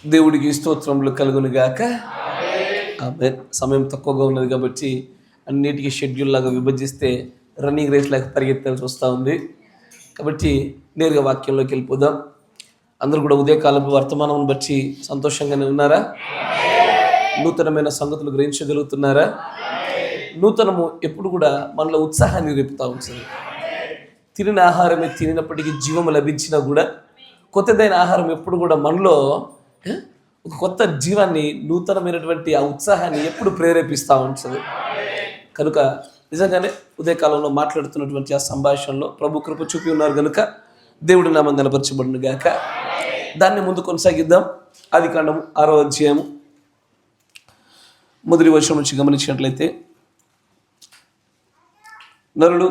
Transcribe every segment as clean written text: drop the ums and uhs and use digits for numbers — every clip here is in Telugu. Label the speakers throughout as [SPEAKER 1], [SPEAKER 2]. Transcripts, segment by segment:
[SPEAKER 1] దేవుడికి స్తోత్రములు కలుగును గాక. ఆమేన్. సమయం తక్కువగా ఉన్నది కాబట్టి అన్నిటికీ షెడ్యూల్ లాగా విభజిస్తే రన్నింగ్ రేస్ లాగా పరిగెత్తాల్సి వస్తూ ఉంది. కాబట్టి నేరుగా వాక్యంలోకి వెళ్ళిపోదాం. అందరూ కూడా ఉదయకాలపు వర్తమానం బట్టి సంతోషంగానే ఉన్నారా? నూతనమైన సంగతులు గ్రహించగలుగుతున్నారా? నూతనము ఎప్పుడు కూడా మనలో ఉత్సాహాన్ని రేపుతూ ఉంటుంది. తినిన ఆహారమే తినినప్పటికీ జీవము లభించినా కూడా కొత్తదైన ఆహారం ఎప్పుడు కూడా మనలో ఒక కొత్త జీవాన్ని, నూతనమైనటువంటి ఆ ఉత్సాహాన్ని ఎప్పుడు ప్రేరేపిస్తూ ఉంటుంది. కనుక నిజంగానే ఉదయకాలంలో మాట్లాడుతున్నటువంటి ఆ సంభాషణలో ప్రభు కృప చూపి ఉన్నారు కనుక దేవుడి నామం కనపరచబడును గాక. దాన్ని ముందు కొనసాగిద్దాం. ఆదికాండము 6వ అధ్యాయము మొదటి వచనం నుంచి గమనించినట్లయితే, నరుడు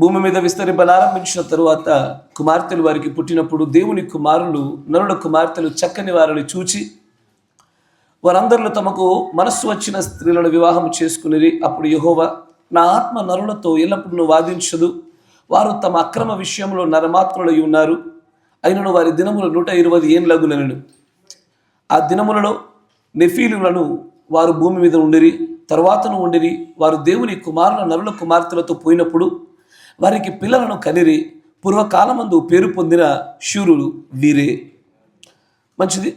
[SPEAKER 1] భూమి మీద విస్తరింపనారంభించిన తరువాత కుమార్తెలు వారికి పుట్టినప్పుడు దేవుని కుమారులు నరుల కుమార్తెలు చక్కని వారిని చూచి వారందరిలో తమకు మనస్సు వచ్చిన స్త్రీలను వివాహం చేసుకుని, అప్పుడు యెహోవా, నా ఆత్మ నరులతో ఎల్లప్పుడూ వాదించదు, వారు తమ అక్రమ విషయంలో నరమాత్రులై ఉన్నారు, అయినను వారి దినములు 120 ఏండ్లగునెను. ఆ దినములలో నెఫీలులను వారు భూమి మీద ఉండిరి, తర్వాతను ఉండిరి. వారు దేవుని కుమారుల నరుల కుమార్తెలతో పోయినప్పుడు వారికి పిల్లలను కనిరి. పూర్వకాలమందు పేరు పొందిన శూరులు వీరే. మంచిది.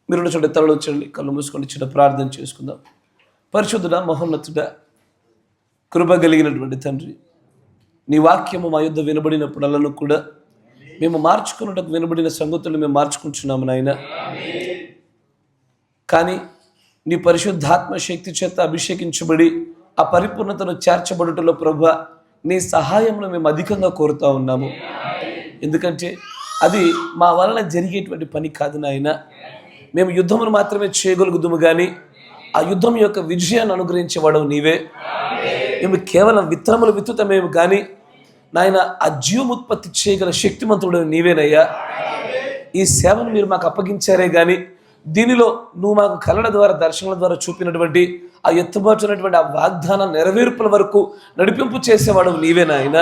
[SPEAKER 1] మీరు చూడండి, తలలో వచ్చండి, కళ్ళు మూసుకొని చిన్న ప్రార్థన చేసుకుందాం. పరిశుద్ధుడా, మహోన్నతుడా, కృప కలిగినటువంటి తండ్రి, నీ వాక్యము మా యుద్ధ వినబడినప్పుడల్లా కూడా మేము మార్చుకున్నట్టు వినబడిన సంగతులు మేము మార్చుకుంటున్నాము నాయన. కానీ నీ పరిశుద్ధాత్మ శక్తి చేత అభిషేకించబడి ఆ పరిపూర్ణతను చేర్చబడుటలో ప్రభువా, నీ సహాయంలో మేము అధికంగా కోరుతూ ఉన్నాము. ఎందుకంటే అది మా వలన జరిగేటువంటి పని కాదు నాయన. మేము యుద్ధమును మాత్రమే చేయగలుగుతాము, కానీ ఆ యుద్ధం యొక్క విజయాన్ని అనుగ్రహించేవాడవు నీవే. మేము కేవలం విత్తనములు విత్తుతమేము, కానీ నాయన ఆ జీవముత్పత్తి చేయగల శక్తిమంతుడు నీవేనయ్యా. ఈ సేవను మీరు మాకు అప్పగించారే, కానీ దీనిలో నువ్వు మాకు కళల ద్వారా, దర్శనాల ద్వారా చూపినటువంటి ఆ ఎత్తుబాటునటువంటి ఆ వాగ్దాన నెరవేర్పుల వరకు నడిపింపు చేసేవాడు నీవేనాయన.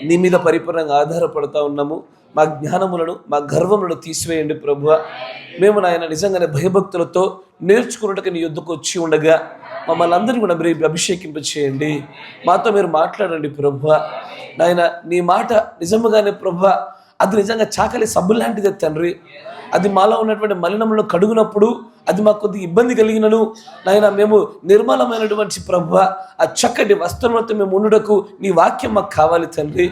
[SPEAKER 1] నీ మీద పరిపూర్ణంగా ఆధారపడుతూ ఉన్నాము. మా జ్ఞానములను, మా గర్వములను తీసివేయండి ప్రభువ. మేము నాయన నిజంగానే భయభక్తులతో నేర్చుకున్నట్టుగా నీ యుద్ధకు వచ్చి ఉండగా మమ్మల్ని అందరినీ కూడా మీరు అభిషేకింపచేయండి. మాతో మీరు మాట్లాడండి ప్రభువ. నాయన నీ మాట నిజముగానే ప్రభువ, అది నిజంగా చాకలి సబ్బు లాంటిదే తండ్రి. అది మాలో ఉన్నటువంటి మలినములను కడుగునప్పుడు అది మాకు కొద్దిగా ఇబ్బంది కలిగినను నాయన, మేము నిర్మలమైనటువంటి ప్రభువ ఆ చక్కటి వస్త్రములతో మేము ఉండుటకు నీ వాక్యం మాకు కావాలి తండ్రి.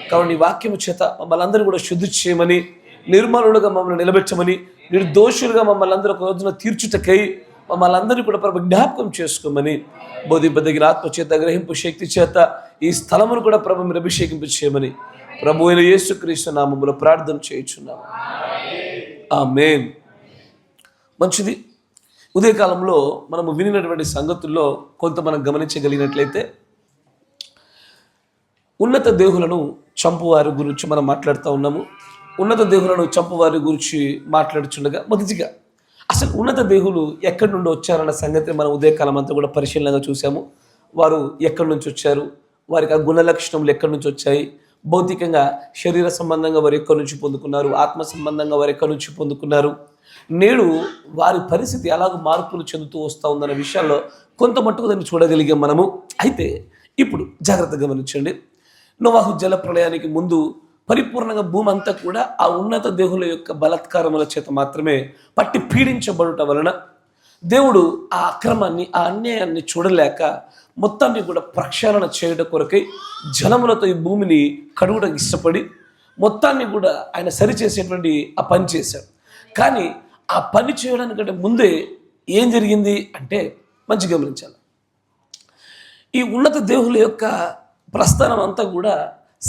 [SPEAKER 1] కాబట్టి నీ వాక్యము చేత మమ్మల్ని అందరూ కూడా శుద్ధి చేయమని, నిర్మలులుగా మమ్మల్ని నిలబెట్టమని, నిర్దోషులుగా మమ్మల్ని అందరూ ఒక రోజున తీర్చుటకై మమ్మల్ని అందరూ కూడా ప్రభు జ్ఞాపకం చేసుకోమని, బోధింపదగిన ఆత్మ చేత, గ్రహింపు శక్తి చేత ఈ స్థలమును కూడా ప్రభు మీరు అభిషేకింపు చేయమని ప్రభు అయిన యేసుక్రీస్తు నామములో ప్రార్థన చేయుచున్నాము. ఆమేన్. మంచిది. ఉదయకాలంలో మనము వినినటువంటి సంగతుల్లో కొంత మనం గమనించగలిగినట్లయితే, ఉన్నత దేహులను చంపువారి గురించి మనం మాట్లాడుతూ ఉన్నాము. ఉన్నత దేహులను చంపువారి గురించి మాట్లాడుచుండగా మొదటిగా అసలు ఉన్నత దేహులు ఎక్కడి నుండి వచ్చారన్న సంగతి మనం ఉదయకాలం అంతా కూడా పరిశీలనగా చూసాము. వారు ఎక్కడి నుంచి వచ్చారు, వారికి ఆ గుణలక్షణములు ఎక్కడి నుంచి వచ్చాయి, భౌతికంగా శరీర సంబంధంగా వారు ఎక్కడి నుంచి పొందుకున్నారు, ఆత్మ సంబంధంగా వారు ఎక్కడి నుంచి పొందుకున్నారు, నేడు వారి పరిస్థితి ఎలాగ మార్పులు చెందుతూ వస్తూ ఉందన్న విషయాల్లో కొంత మట్టుకు దాన్ని చూడగలిగాం మనము. అయితే ఇప్పుడు జాగ్రత్తగా గమనించండి. నోవాహు జల ప్రళయానికి ముందు పరిపూర్ణంగా భూమి అంతా కూడా ఆ ఉన్నత దేహుల యొక్క బలాత్కారముల చేత మాత్రమే పట్టి పీడించబడుట వలన దేవుడు ఆ అక్రమాన్ని, ఆ అన్యాయాన్ని చూడలేక మొత్తాన్ని కూడా ప్రక్షాళన చేయడం కొరకై జలములతో ఈ భూమిని కడుగుటకు ఇష్టపడి మొత్తాన్ని కూడా ఆయన సరిచేసేటువంటి ఆ పని చేశాడు. కానీ ఆ పని చేయడానికంటే ముందే ఏం జరిగింది అంటే మంచి గమనించాలి. ఈ ఉన్నత దేహుల యొక్క ప్రస్థానం అంతా కూడా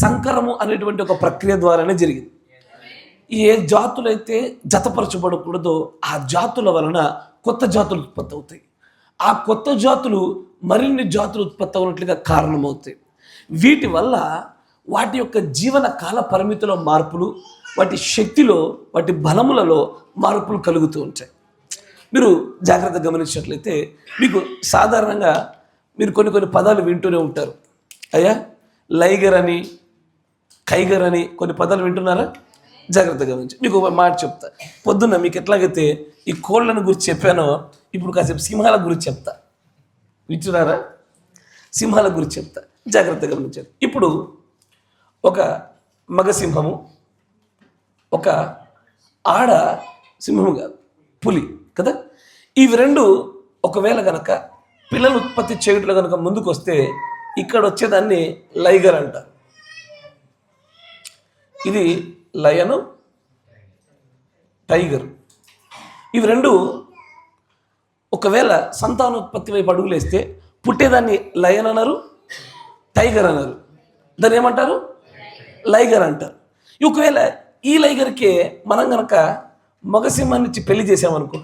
[SPEAKER 1] సంకరము అనేటువంటి ఒక ప్రక్రియ ద్వారానే జరిగింది. ఏ జాతులైతే జతపరచబడకూడదో ఆ జాతుల వలన కొత్త జాతులు ఉత్పత్తి అవుతాయి. ఆ కొత్త జాతులు మరిన్ని జాతులు ఉత్పత్తి అవునట్లుగా కారణమవుతాయి. వీటి వల్ల వాటి యొక్క జీవన కాల పరిమితిలో మార్పులు, వాటి శక్తిలో, వాటి బలములలో మార్పులు కలుగుతూ ఉంటాయి. మీరు జాగ్రత్తగా గమనించినట్లయితే మీకు సాధారణంగా మీరు కొన్ని పదాలు వింటూనే ఉంటారు. అయ్యా, లైగర్ అని, కైగర్ అని కొన్ని పదాలు వింటున్నారా? జాగ్రత్తగా గమనించి. మీకు ఒక మాట చెప్తా. పొద్దున్న మీకు ఎట్లాగైతే ఈ కోళ్ళను గురించి చెప్పానో ఇప్పుడు కాసేపు సింహాల గురించి చెప్తా. వింటున్నారా? సింహాల గురించి చెప్తా, జాగ్రత్తగా గమనించండి. ఇప్పుడు ఒక మగ సింహము, ఒక ఆడ సింహము కాదు, పులి కదా. ఇవి రెండు ఒకవేళ కనుక పిల్లలు ఉత్పత్తి చేయట్లో కనుక ముందుకు వస్తే ఇక్కడ వచ్చేదాన్ని లైగర్ అంటారు. ఇది లయను, టైగర్. ఇవి రెండు ఒకవేళ సంతానోత్పత్తి వైపు అడుగులేస్తే పుట్టేదాన్ని లయన్ అన్నారు, టైగర్ అన్నారు. దాన్ని ఏమంటారు? లైగర్ అంటారు. ఒకవేళ ఈ లైగర్కే మనం కనుక మగసింహాన్ని ఇచ్చి పెళ్లి చేసామనుకో,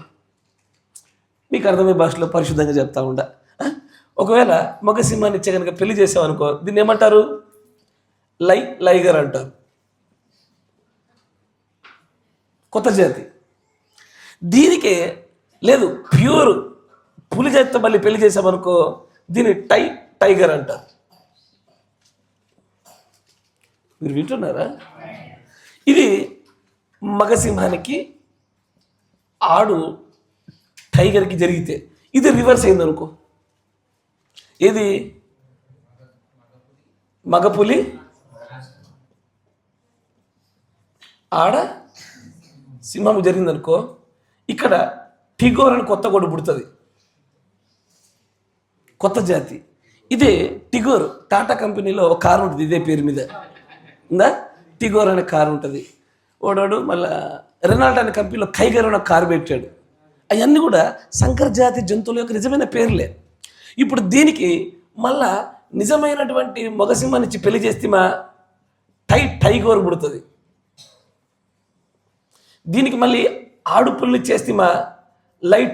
[SPEAKER 1] మీకు అర్థమయ్యే భాషలో పరిశుద్ధంగా చెప్తా ఉండ. ఒకవేళ మగసింహాన్ని ఇచ్చే కనుక పెళ్లి చేసామనుకో, దీన్ని ఏమంటారు? లైగర్ అంటారు. కొత్త జాతి. దీనికే లేదు ప్యూర్ పులి జాతితో మళ్ళీ పెళ్లి చేసామనుకో, దీన్ని టైగర్ అంటారు. మీరు వింటున్నారా? ఇది మగసింహానికి ఆడు టైగర్కి జరిగితే ఇది రివర్స్ అయిందనుకో, ఏది మగపులి ఆడ సింహం జరిగిందనుకో, ఇక్కడ టిగోర్ అని కొత్త కూడా పుడుతుంది, కొత్త జాతి. ఇదే టిగోర్. టాటా కంపెనీలో ఒక కారు ఉంటుంది ఇదే పేరు మీద ఉందా, టిగోర్ అనే కారు ఉంటుంది. ఓడాడు మళ్ళా రెనాల్ట్ అనే కంపెనీలో కైగర్ అనే కారు పెట్టాడు. అవన్నీ కూడా సంకర జాతి జంతువుల యొక్క నిజమైన పేర్లే. ఇప్పుడు దీనికి మళ్ళా నిజమైనటువంటి మగసింహాన్ని ఇచ్చి పెళ్లి చేస్తే మా టైగోర్ పుడుతుంది. దీనికి మళ్ళీ ఆడుపుల్ని చేస్తే మా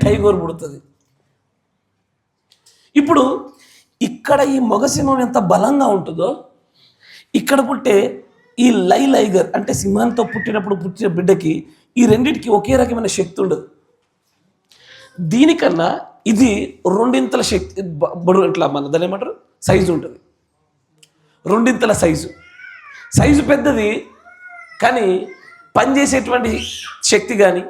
[SPEAKER 1] టైగోర్ పుడుతుంది. ఇప్పుడు ఇక్కడ ఈ మగసింహం ఎంత బలంగా ఉంటుందో, ఇక్కడ పుట్టే ఈ లైగర్ అంటే సింహంతో పుట్టినప్పుడు పుట్టిన బిడ్డకి ఈ రెండింటికి ఒకే రకమైన శక్తి ఉండదు. దీనికన్నా ఇది రెండింతల శక్తి ఇట్లా మన దాని ఏమంటారు సైజు ఉంటుంది. రెండింతల సైజు పెద్దది, కానీ పనిచేసేటువంటి శక్తి కానీ,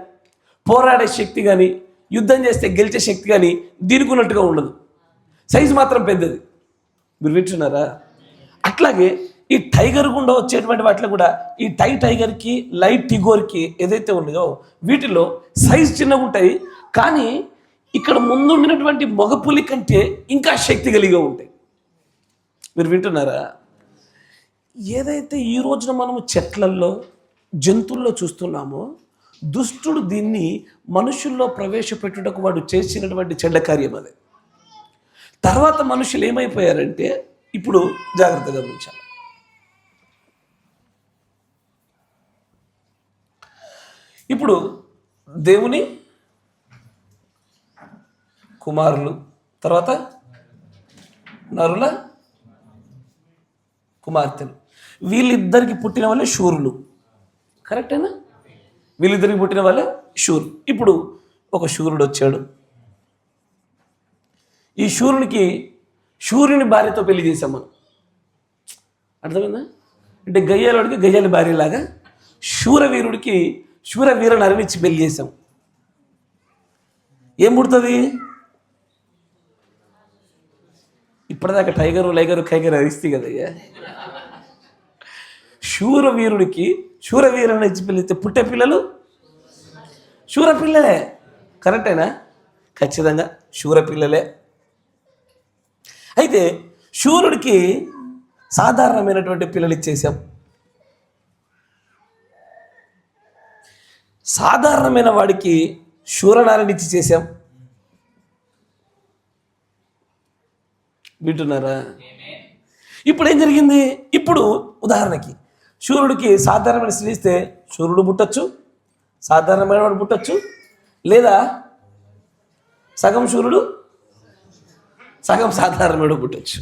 [SPEAKER 1] పోరాడే శక్తి కానీ, యుద్ధం చేస్తే గెలిచే శక్తి కానీ దీనికి ఉన్నట్టుగా ఉండదు. సైజు మాత్రం పెద్దది. మీరు వింటున్నారా? అట్లాగే ఈ టైగర్ గుండా వచ్చేటువంటి వాటిలో కూడా ఈ టైగర్కి టిగోర్కి ఏదైతే ఉన్నాయో వీటిలో సైజు చిన్నగా ఉంటాయి, కానీ ఇక్కడ ముందుండినటువంటి మగపులి కంటే ఇంకా శక్తి కలిగి ఉంటాయి. మీరు వింటున్నారా? ఏదైతే ఈ రోజున మనము చెట్లల్లో జంతువుల్లో చూస్తున్నామో, దుష్టుడు దీన్ని మనుషుల్లో ప్రవేశపెట్టుటకు వాడు చేసినటువంటి చెడ్డ కార్యం అదే. తర్వాత మనుషులు ఏమైపోయారంటే, ఇప్పుడు జాగ్రత్తగా గమనించాలి. ఇప్పుడు దేవుని కుమారులు, తర్వాత నరుల కుమార్తెలు, వీళ్ళిద్దరికి పుట్టిన వాళ్ళే శూరులు. కరెక్టేనా? వీళ్ళిద్దరికి పుట్టిన వాళ్ళే శూరులు. ఇప్పుడు ఒక శూరుడు వచ్చాడు. ఈ శూరుని భార్యతో పెళ్లి చేసాం మనం. అర్థమైందా? అంటే గయ్యాలుడికి గయ్యాలి భార్యలాగా శూరవీరుడికి శూరవీర నరనిచ్చి పెళ్లి చేసాం. ఏం పుడుతుంది? ఇప్పటిదాకా లైగరు కైగర్ అరిస్తే కదయ్యా. శూరవీరుడికి శూరవీరని ఇచ్చి పెళ్లిస్తే పుట్టే పిల్లలు శూరపిల్లలే. కరెక్టేనా? ఖచ్చితంగా శూరపిల్లలే. అయితే శూరుడికి సాధారణమైనటువంటి పిల్లలు ఇచ్చేసాం. సాధారణమైన వాడికి శూరనారిని ఇచ్చి చేశాం. వింటున్నారా? ఇప్పుడు ఏం జరిగింది? ఇప్పుడు ఉదాహరణకి శూరుడికి సాధారణమైన స్త్రీ ఇస్తే శూరుడు పుట్టచ్చు, సాధారణమైన వాడు పుట్టచ్చు, లేదా సగం శూరుడు సగం సాధారణమైన పుట్టచ్చు,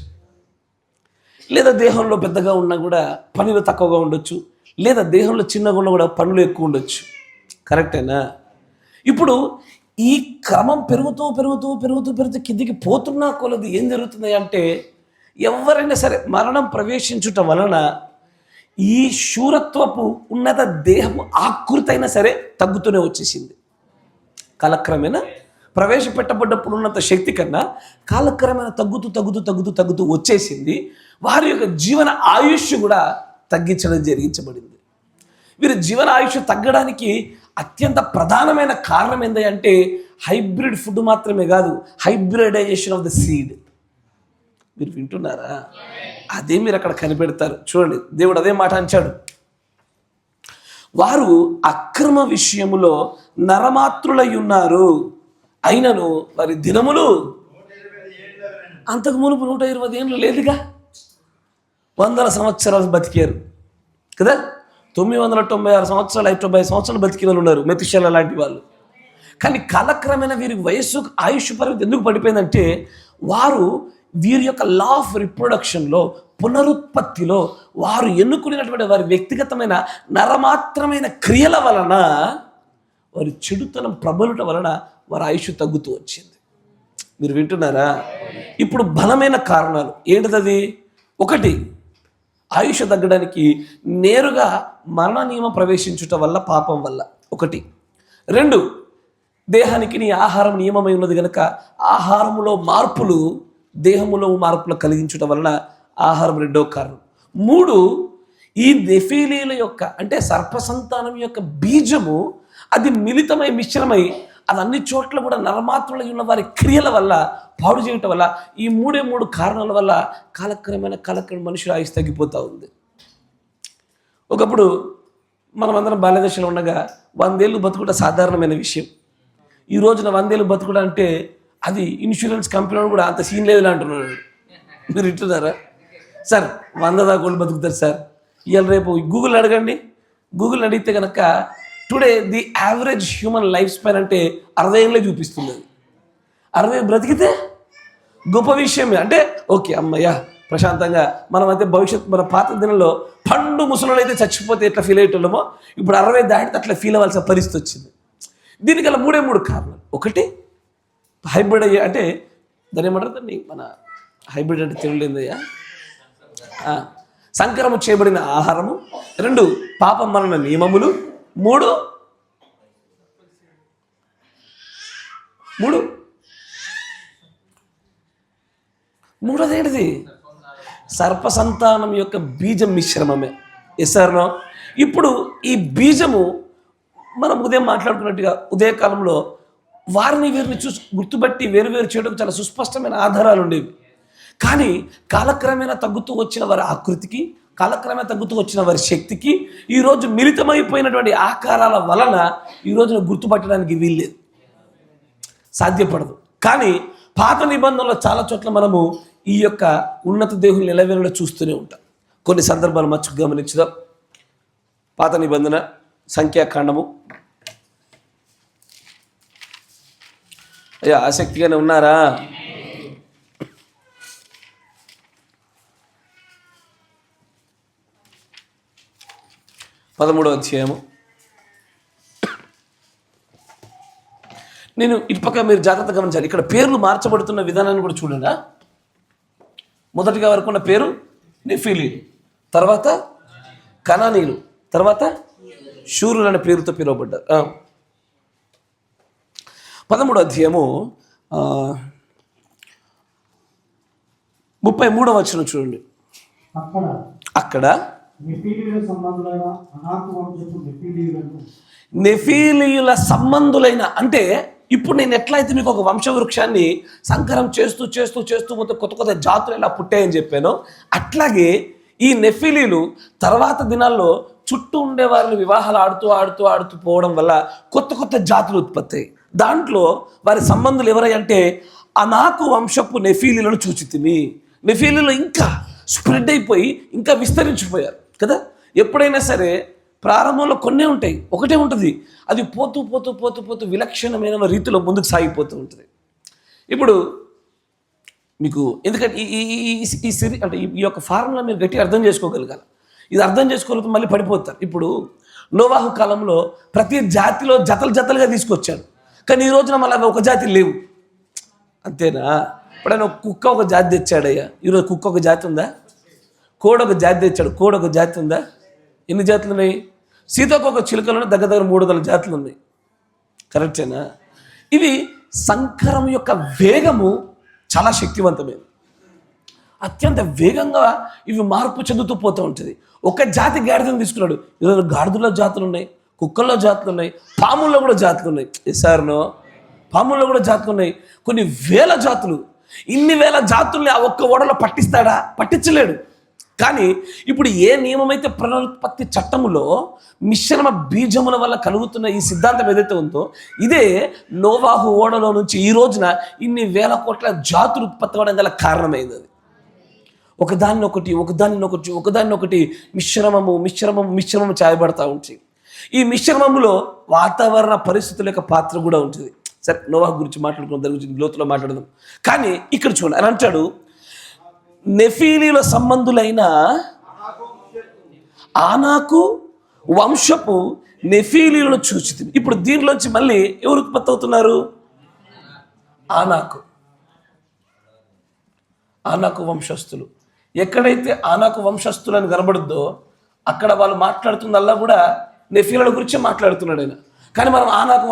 [SPEAKER 1] లేదా దేహంలో పెద్దగా ఉన్నా కూడా పనులు తక్కువగా ఉండొచ్చు, లేదా దేహంలో చిన్నగా ఉన్నా కూడా పనులు ఎక్కువ ఉండొచ్చు. కరెక్టేనా? ఇప్పుడు ఈ క్రమం పెరుగుతూ పెరుగుతూ పెరుగుతూ పెరుగుతూ కిందికి పోతున్నా కొలది ఏం జరుగుతుంది అంటే, ఎవరైనా సరే మరణం ప్రవేశించుట వలన ఈ శూరత్వపు ఉన్నత దేహము ఆకృతి అయినా సరే తగ్గుతూనే వచ్చేసింది. కాలక్రమేణా ప్రవేశపెట్టబడ్డప్పుడు ఉన్నంత శక్తి కన్నా కాలక్రమేణా తగ్గుతూ వచ్చేసింది. వారి యొక్క జీవన ఆయుష్ కూడా జరిగించబడింది. వీరి జీవన ఆయుష్ తగ్గడానికి అత్యంత ప్రధానమైన కారణం ఏంటంటే హైబ్రిడ్ ఫుడ్ మాత్రమే కాదు, హైబ్రిడైజేషన్ ఆఫ్ ద సీడ్. మీరు వింటున్నారా? అదే మీరు అక్కడ కనిపెడతారు. చూడండి, దేవుడు అదే మాట అంచాడు. వారు అక్రమ విషయములో నరమాత్రులై ఉన్నారు, అయినను వారి దినములు అంతకు మునుపు 120 ఏళ్ళు లేదుగా, 100 సంవత్సరాలు బతికారు కదా. 996 సంవత్సరాలు 90 సంవత్సరాలు బతికిన వాళ్ళు ఉన్నారు, మెతుషెల లాంటి వాళ్ళు. కానీ కాలక్రమేణా వీరి వయస్సు ఆయుష్ పరిమితి ఎందుకు పడిపోయిందంటే వారు వీరి యొక్క లా ఆఫ్ రిప్రొడక్షన్లో, పునరుత్పత్తిలో వారు ఎన్నుకునేటువంటి వారి వ్యక్తిగతమైన నరమాత్రమైన క్రియల వలన, వారి చెడుతనం ప్రబలుట వలన వారి ఆయుష్ తగ్గుతూ వచ్చింది. మీరు వింటున్నారా? ఇప్పుడు బలమైన కారణాలు ఏంటిది? ఒకటి, ఆయుష్ తగ్గడానికి నేరుగా మరణ నియమం ప్రవేశించుట వల్ల, పాపం వల్ల ఒకటి. 2, దేహానికి నీ ఆహారం నియమమై ఉన్నది కనుక ఆహారములో మార్పులు, దేహములో మార్పులు కలిగించడం వలన ఆహారం 2వ కారణం. 3, ఈ నెఫీలీల యొక్క అంటే సర్పసంతానం యొక్క బీజము అది మిళితమై మిశ్రమై అది అన్ని చోట్ల కూడా నరమాత్రులై ఉన్న వారి క్రియల వల్ల పాడు చేయటం వల్ల, ఈ 3 కారణాల వల్ల కాలక్రమేణా మనుషుల ఆయుష్ తగ్గిపోతూ ఉంది. ఒకప్పుడు మనమందరం బాల్యదశలో ఉండగా 100 ఏళ్ళు బతుకుట సాధారణమైన విషయం. ఈ రోజున 100 ఏళ్ళు బతుకుట అంటే అది ఇన్సూరెన్స్ కంపెనీ కూడా అంత సీన్ లేదు అంటున్నాడు. మీరు ఇట్టున్నారా? సార్ 100 దాకా వాళ్ళు బతుకుతారు సార్. ఇవాళ రేపు గూగుల్ అడగండి, గూగుల్ అడిగితే కనుక today the average human life span అంటే 60 ఏళ్ళే చూపిస్తుంది. 60 బ్రతికితే గొప్ప విషయమే. అంటే ఓకే అమ్మయ్యా ప్రశాంతంగా మనం అయితే భవిష్యత్తు, మన పాత దినంలో పండు ముసలు అయితే చచ్చిపోతే ఎట్లా ఫీల్ అయ్యేటోళ్ళమో ఇప్పుడు 60 దాటితే అట్లా ఫీల్ అవ్వాల్సిన పరిస్థితి వచ్చింది. దీనికల్లా 3 కారణాలు. ఒకటి, హైబ్రిడ్ అంటే దాని ఏమంటారు దాన్ని, మన హైబ్రిడ్ అంటే తెలియలేదయ్యా, సంకరము చేయబడిన ఆహారము. 2, పాపం మరణ నియమములు. 3 మూడోది ఏంటిది? సర్పసంతానం యొక్క బీజం మిశ్రమమే. ఎస్ఆర్నో? ఇప్పుడు ఈ బీజము మనం ఉదయం మాట్లాడుకున్నట్టుగా ఉదయకాలంలో వారిని వీరిని గుర్తుబట్టి వేరు చేయడం చాలా సుస్పష్టమైన ఆధారాలు ఉండేవి. కానీ కాలక్రమేణా తగ్గుతూ వచ్చిన వారి ఆకృతికి, కాలక్రమేణా తగ్గుతూ వచ్చిన వారి శక్తికి ఈరోజు మిళితమైపోయినటువంటి ఆకారాల వలన ఈ రోజున గుర్తుపట్టడానికి వీల్లేదు, సాధ్యపడదు. కానీ పాత నిబంధనలో చాలా చోట్ల మనము ఈ యొక్క ఉన్నత దేవుని నిలవేళలో చూస్తూనే ఉంటాం. కొన్ని సందర్భాలు మచ్చుకు గమనించుదాం. పాత నిబంధన సంఖ్యాకాండము. అయ్యా ఆసక్తిగానే ఉన్నారా? పదమూడవ అధ్యాయము. నేను ఇటుపక్క మీరు జాగ్రత్తగా గమనించాలి. ఇక్కడ పేర్లు మార్చబడుతున్న విధానాన్ని కూడా చూడండి. మొదటిగా వరకు ఉన్న పేరు నెఫీలీలు, తర్వాత కనానీయులు, తర్వాత శూరులు అనే పేరుతో పిలువబడ్డారు. 13వ అధ్యాయము 33వ వచనం చూడండి. అక్కడ నెఫీలీయుల సంబంధులైన, అంటే ఇప్పుడు నేను ఎట్లయితే మీకు ఒక వంశవృక్షాన్ని సంకరం చేస్తూ పోతే కొత్త జాతులు ఎలా పుట్టాయని చెప్పానో, అట్లాగే ఈ నెఫీలీలు తర్వాత దినాల్లో చుట్టూ ఉండే వారిని వివాహాలు ఆడుతూ పోవడం వల్ల కొత్త జాతులు ఉత్పత్తి అయ్యాయి. దాంట్లో వారి సంబంధులు ఎవరంటే అనాకు వంశపు నెఫీలీలను చూచితిమి. నెఫీలీలు ఇంకా స్ప్రెడ్ అయిపోయి ఇంకా విస్తరించిపోయారు కదా. ఎప్పుడైనా సరే ప్రారంభంలో కొన్నే ఉంటాయి, ఒకటే ఉంటుంది, అది పోతూ విలక్షణమైన రీతిలో ముందుకు సాగిపోతూ ఉంటుంది. ఇప్పుడు మీకు ఎందుకంటే ఈ సిరి అంటే ఈ యొక్క ఫార్ములా మీరు గట్టిగా అర్థం చేసుకోగలగాలి. ఇది అర్థం చేసుకోలేకపోతే మళ్ళీ పడిపోతారు. ఇప్పుడు నోవాహు కాలంలో ప్రతి జాతిలో జతలుగా తీసుకొచ్చాడు, కానీ ఈ రోజున మళ్ళీ ఒక జాతి లేవు. అంతేనా? ఇప్పుడైనా కుక్క ఒక జాతి తెచ్చాడయ్యా, ఈరోజు కుక్క ఒక జాతి ఉందా? కోడి ఒక జాతి తెచ్చాడు, కోడి ఒక జాతి ఉందా? ఎన్ని జాతులు ఉన్నాయి? సీతాకోక చిలుకలను దగ్గర 300 జాతులు ఉన్నాయి. కరెక్టేనా? ఇవి సంకరం యొక్క వేగము చాలా శక్తివంతమైనది. అత్యంత వేగంగా ఇవి మార్పు చెందుతూ పోతూ ఉంటుంది. ఒక జాతి గాడిదను తీసుకున్నాడు, ఈరోజు గాడిదల్లో జాతులు ఉన్నాయి, కుక్కల్లో జాతులు ఉన్నాయి, పాముల్లో కూడా జాతులు ఉన్నాయి. సార్నో పాముల్లో కూడా జాతులు ఉన్నాయి, కొన్ని వేల జాతులు. ఇన్ని వేల జాతుల్ని ఆ ఒక్క ఓడలో పట్టిస్తాడా? పట్టించలేడు. కానీ ఇప్పుడు ఏ నియమమైతే పునరుత్పత్తి చట్టములో మిశ్రమ బీజముల వల్ల కలుగుతున్న ఈ సిద్ధాంతం ఏదైతే ఉందో, ఇదే నోవాహు ఓడలో నుంచి ఈ రోజున ఇన్ని వేల కోట్ల జాతులు ఉత్పత్తి అవ్వడం గల కారణమైంది. అది ఒకదాన్నొకటి మిశ్రమము చేయబడతా ఉంటుంది. ఈ మిశ్రమములో వాతావరణ పరిస్థితుల యొక్క పాత్ర కూడా ఉంటుంది. సరే, నోవాహు గురించి మాట్లాడుకున్నాం, దాని గురించి లోతులో మాట్లాడదాం. కానీ ఇక్కడ చూడండి, అని అంటాడు, నెఫీలీల సంబంధులైన ఆనాకు వంశపు నెఫీలీలను చూచితిని. ఇప్పుడు దీనిలోంచి మళ్ళీ ఎవరు ఉత్పత్తి అవుతున్నారు? ఆనాకు వంశస్థులు. ఎక్కడైతే ఆనాకు వంశస్థులు అని కనబడుద్దో అక్కడ వాళ్ళు మాట్లాడుతుందల్లా కూడా నెఫీలీల గురించే మాట్లాడుతున్నాడు ఆయన. కానీ మనం ఆనాకు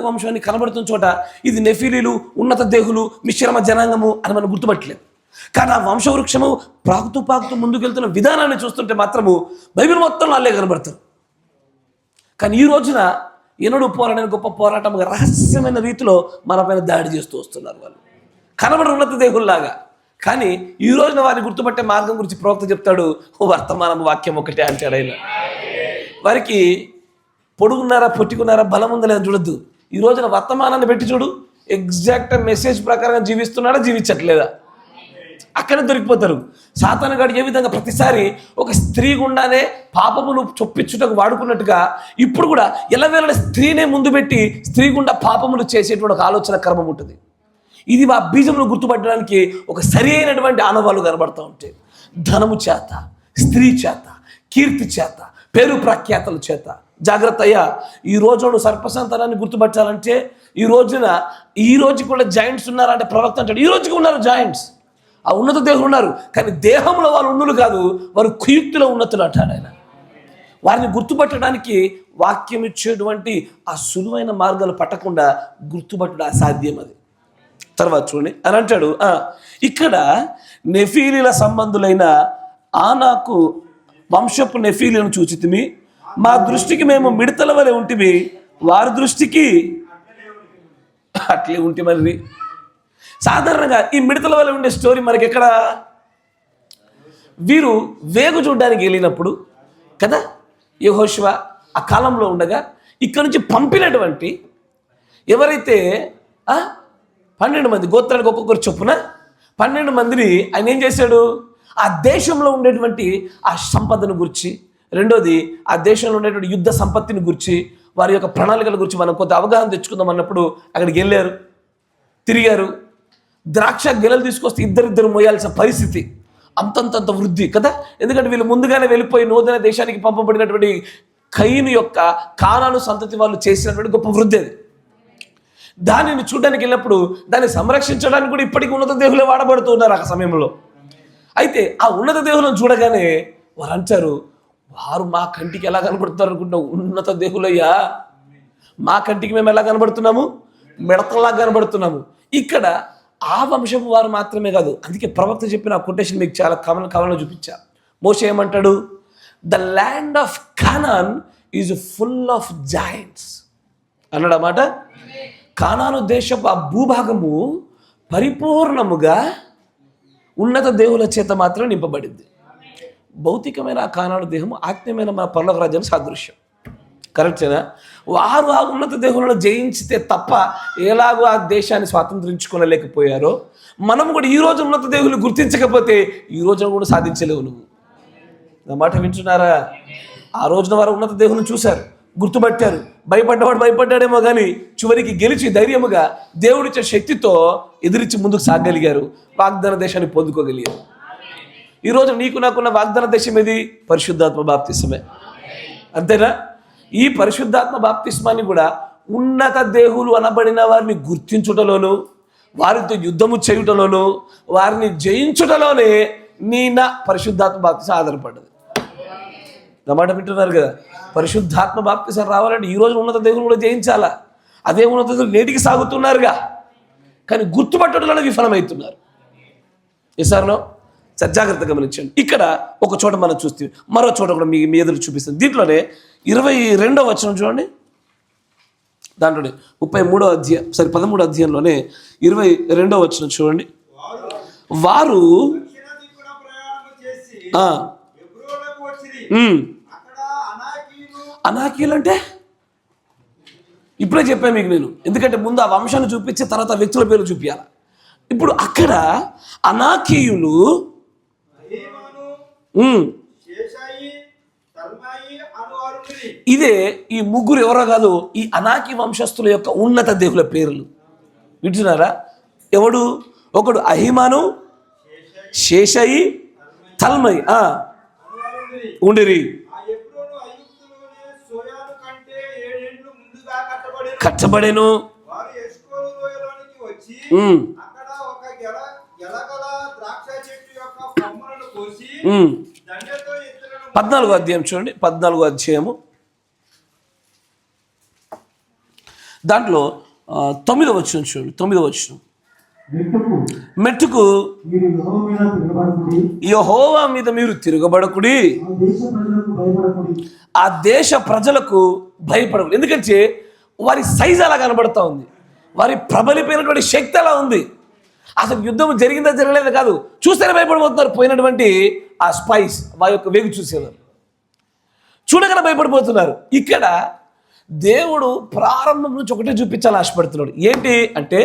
[SPEAKER 1] వంశం అని కనబడుతున్న చోట ఇది నెఫీలీలు, ఉన్నత దేహులు, మిశ్రమ జనాంగము అని మనం గుర్తుపట్టలేదు. కానీ ఆ వంశవృక్షము పాకుతూ ముందుకెళ్తున్న విధానాన్ని చూస్తుంటే మాత్రము బైబిల్ మొత్తం వాళ్ళే కనబడతారు. కానీ ఈ రోజున ఎన్నడూ పోరాడని గొప్ప పోరాటంగా రహస్యమైన రీతిలో మన పైన దాడి చేస్తూ వస్తున్నారు. వాళ్ళు కనబడి ఉన్నత దేహుల్లాగా. కానీ ఈ రోజున వారిని గుర్తుపట్టే మార్గం గురించి ప్రవక్త చెప్తాడు. వర్తమానం వాక్యం ఒకటే అంటాడు ఆయన. వారికి పొడుగున్నారా, పొట్టికున్నారా, బలం ఉందా లేదా చూడొద్దు. ఈ రోజున వర్తమానాన్ని పెట్టి చూడు, ఎగ్జాక్ట్ మెసేజ్ ప్రకారంగా జీవిస్తున్నాడా, జీవించట్లేదా, అక్కడే దొరికిపోతారు. సాతానుగాడు ఏ విధంగా ప్రతిసారి ఒక స్త్రీ గుండానే పాపమును చొప్పించుటకు వాడుకున్నట్టుగా ఇప్పుడు కూడా ఎల్లవేళ స్త్రీనే ముందు పెట్టి స్త్రీ గుండా పాపములు చేసేటువంటి ఒక ఆలోచన క్రమం ఉంటుంది. ఇది ఆ బీజమును గుర్తుపట్టడానికి ఒక సరి అయినటువంటి ఆనవాళ్ళు కనబడుతూ ఉంటాయి. ధనము చేత, స్త్రీ చేత, కీర్తి చేత, పేరు ప్రఖ్యాతల చేత. జాగ్రత్త అయ్యా. ఈ రోజు సర్పసంతానాన్ని గుర్తుపట్టాలంటే ఈ రోజు కూడా జాయింట్స్ ఉన్నారంటే ప్రవక్త అంటాడు, ఈ రోజుకి ఉన్నారు జాయింట్స్. ఆ ఉన్నత దేవులు ఉన్నారు, కానీ దేహంలో వాళ్ళు ఉన్నులు కాదు, వారు కుయుక్తిలో ఉన్నతులు అంటాడు ఆయన. వారిని గుర్తుపట్టడానికి వాక్యం ఇచ్చేటువంటి ఆ సులువైన మార్గాలు పట్టకుండా గుర్తుపట్టడం అసాధ్యం. అది తర్వాత చూడండి, అని అంటాడు, ఇక్కడ నెఫీలీల సంబంధులైన ఆనాకు వంశపు నెఫీలీలను చూచితిమి, మా దృష్టికి మేము మిడతల వలె ఉంటివి, వారి దృష్టికి అట్లే ఉంటే. మరి సాధారణంగా ఈ మిడతల వల్ల ఉండే స్టోరీ మనకి ఎక్కడ? వీరు వేగు చూడడానికి వెళ్ళినప్పుడు కదా, యెహోషువ ఆ కాలంలో ఉండగా ఇక్కడ నుంచి పంపినటువంటి ఎవరైతే 12 మంది గోత్రానికి ఒక్కొక్కరు చొప్పున 12 మందిని ఆయన ఏం చేశాడు? ఆ దేశంలో ఉండేటువంటి ఆ సంపదను గురించి, రెండోది ఆ దేశంలో ఉండేటువంటి యుద్ధ సంపత్తిని గురించి, వారి యొక్క ప్రణాళికల గురించి మనం కొంత అవగాహన తెచ్చుకుందాం అన్నప్పుడు అక్కడికి వెళ్ళారు, తిరిగారు. ద్రాక్ష గెలలు తీసుకొస్తే ఇద్దరిద్దరు మోయాల్సిన పరిస్థితి, అంతంత వృద్ధి కదా. ఎందుకంటే వీళ్ళు ముందుగానే వెళ్ళిపోయి నూతన దేశానికి పంపబడినటువంటి కయీను యొక్క కానాను సంతతి వాళ్ళు చేసినటువంటి గొప్ప వృద్ధి అది. దానిని చూడడానికి వెళ్ళినప్పుడు దాన్ని సంరక్షించడానికి కూడా ఇప్పటికీ ఉన్నత దేవులే వాడబడుతున్నారు ఆ సమయంలో. అయితే ఆ ఉన్నత దేవులను చూడగానే వారు అంటారు, వారు మా కంటికి ఎలా కనబడుతున్నారు అనుకుంటున్నావు? ఉన్నత దేవులయ్యా, మా కంటికి మేము ఎలా కనబడుతున్నాము? మిడతల్లా కనబడుతున్నాము. ఇక్కడ ఆ వంశపు వారు మాత్రమే కాదు, అందుకే ప్రవక్త చెప్పిన ఆ కొటేషన్ మీకు చాలా కావాలని చూపించా. మోషే ఏమంటాడు? The land of Conan is full of joints అన్నాడు అన్నమాట. కానాను దేశపు ఆ భూభాగము పరిపూర్ణముగా ఉన్నత దేవుల చేత మాత్రం నింపబడింది. భౌతికమైన ఆ కానాను దేహము ఆత్మీయమైన మన పరలోక రాజ్యానికి సాదృశ్యం. కరెక్టేనా? వారు ఆ ఉన్నత దేవులను జయించితే తప్ప ఎలాగో ఆ దేశాన్ని స్వాతంత్రించుకోలేకపోయారో, మనం కూడా ఈ రోజు ఉన్నత దేవులు గుర్తించకపోతే ఈ రోజున కూడా సాధించలేవు. నువ్వు నా మాట వింటున్నారా? ఆ రోజున వారు ఉన్నత దేవులను చూశారు, గుర్తుపట్టారు. భయపడ్డవాడు భయపడ్డాడేమో కానీ చివరికి గెలిచి ధైర్యముగా దేవుడిచ్చే శక్తితో ఎదిరించి ముందుకు సాగగలిగారు, వాగ్దాన దేశాన్ని పొందుకోగలిగారు. ఈరోజు నీకు నాకున్న వాగ్దాన దేశం ఏది? పరిశుద్ధాత్మ బాప్తిస్మమే. అంతేనా? ఈ పరిశుద్ధాత్మ బాప్తిస్మాన్ని కూడా ఉన్నత దేహులు అనబడిన వారిని గుర్తించుటలోను, వారితో యుద్ధము చేయుటలోను, వారిని జయించుటలోనే నా పరిశుద్ధాత్మ బాప్తిస్మం ఆధారపడ్డది. నా మాట వింటున్నారు కదా. పరిశుద్ధాత్మ బాప్తిసం రావాలంటే ఈ రోజు ఉన్నత దేవుని కూడా జయించాలా. అదే ఉన్నత దేవుడు నేటికి సాగుతున్నారుగా, కానీ గుర్తుపట్టడంలో విఫలమవుతున్నారు. ఈసారిలో సజ్జాగ్రత్త గమనించండి. ఇక్కడ ఒక చోట మనం చూస్తే మరో చోట కూడా మీ ఎదురు చూపిస్తుంది. దీంట్లోనే 22వ వచనం చూడండి. దాంట్లోనే 13వ అధ్యాయంలోనే 22వ వచనం చూడండి. వారు అనాకీలు అంటే ఇప్పుడే చెప్పాను మీకు నేను, ఎందుకంటే ముందు ఆ వంశాన్ని చూపించి తర్వాత వ్యక్తుల పేర్లు చూపించాలి. ఇప్పుడు అక్కడ అనాకీయులు ఇదే ఈ ముగ్గురు ఎవరో కాదు, ఈ అనాకీ వంశస్థుల యొక్క ఉన్నత దేవుల పేర్లు వింటున్నారా? ఎవడు? ఒకడు అహిమాను, శేషయి, తల్మయి ఉండిరి. కట్టబడేను. పద్నాలుగో అధ్యాయం చూడండి. 14వ అధ్యాయము దాంట్లో 9వ వచనం చూడండి. 9వ వచనం, మెట్టుకు యెహోవా మీద మీరు తిరగబడకుడి, ఆ దేశ ప్రజలకు భయపడకుడి. ఎందుకంటే వారి సైజ్ అలా కనబడతా ఉంది, వారి ప్రబలిపోయినటువంటి శక్తి అలా ఉంది. అసలు యుద్ధం జరిగిందా జరగలేదా కాదు, చూస్తేనే భయపడిపోతున్నారు. పోయినటువంటి ఆ స్పైస్ వారి యొక్క వేగు చూసేవారు, చూడగానే భయపడిపోతున్నారు. ఇక్కడ దేవుడు ప్రారంభం నుంచి ఒకటే చూపించాలని ఆశపడుతున్నాడు. ఏంటి అంటే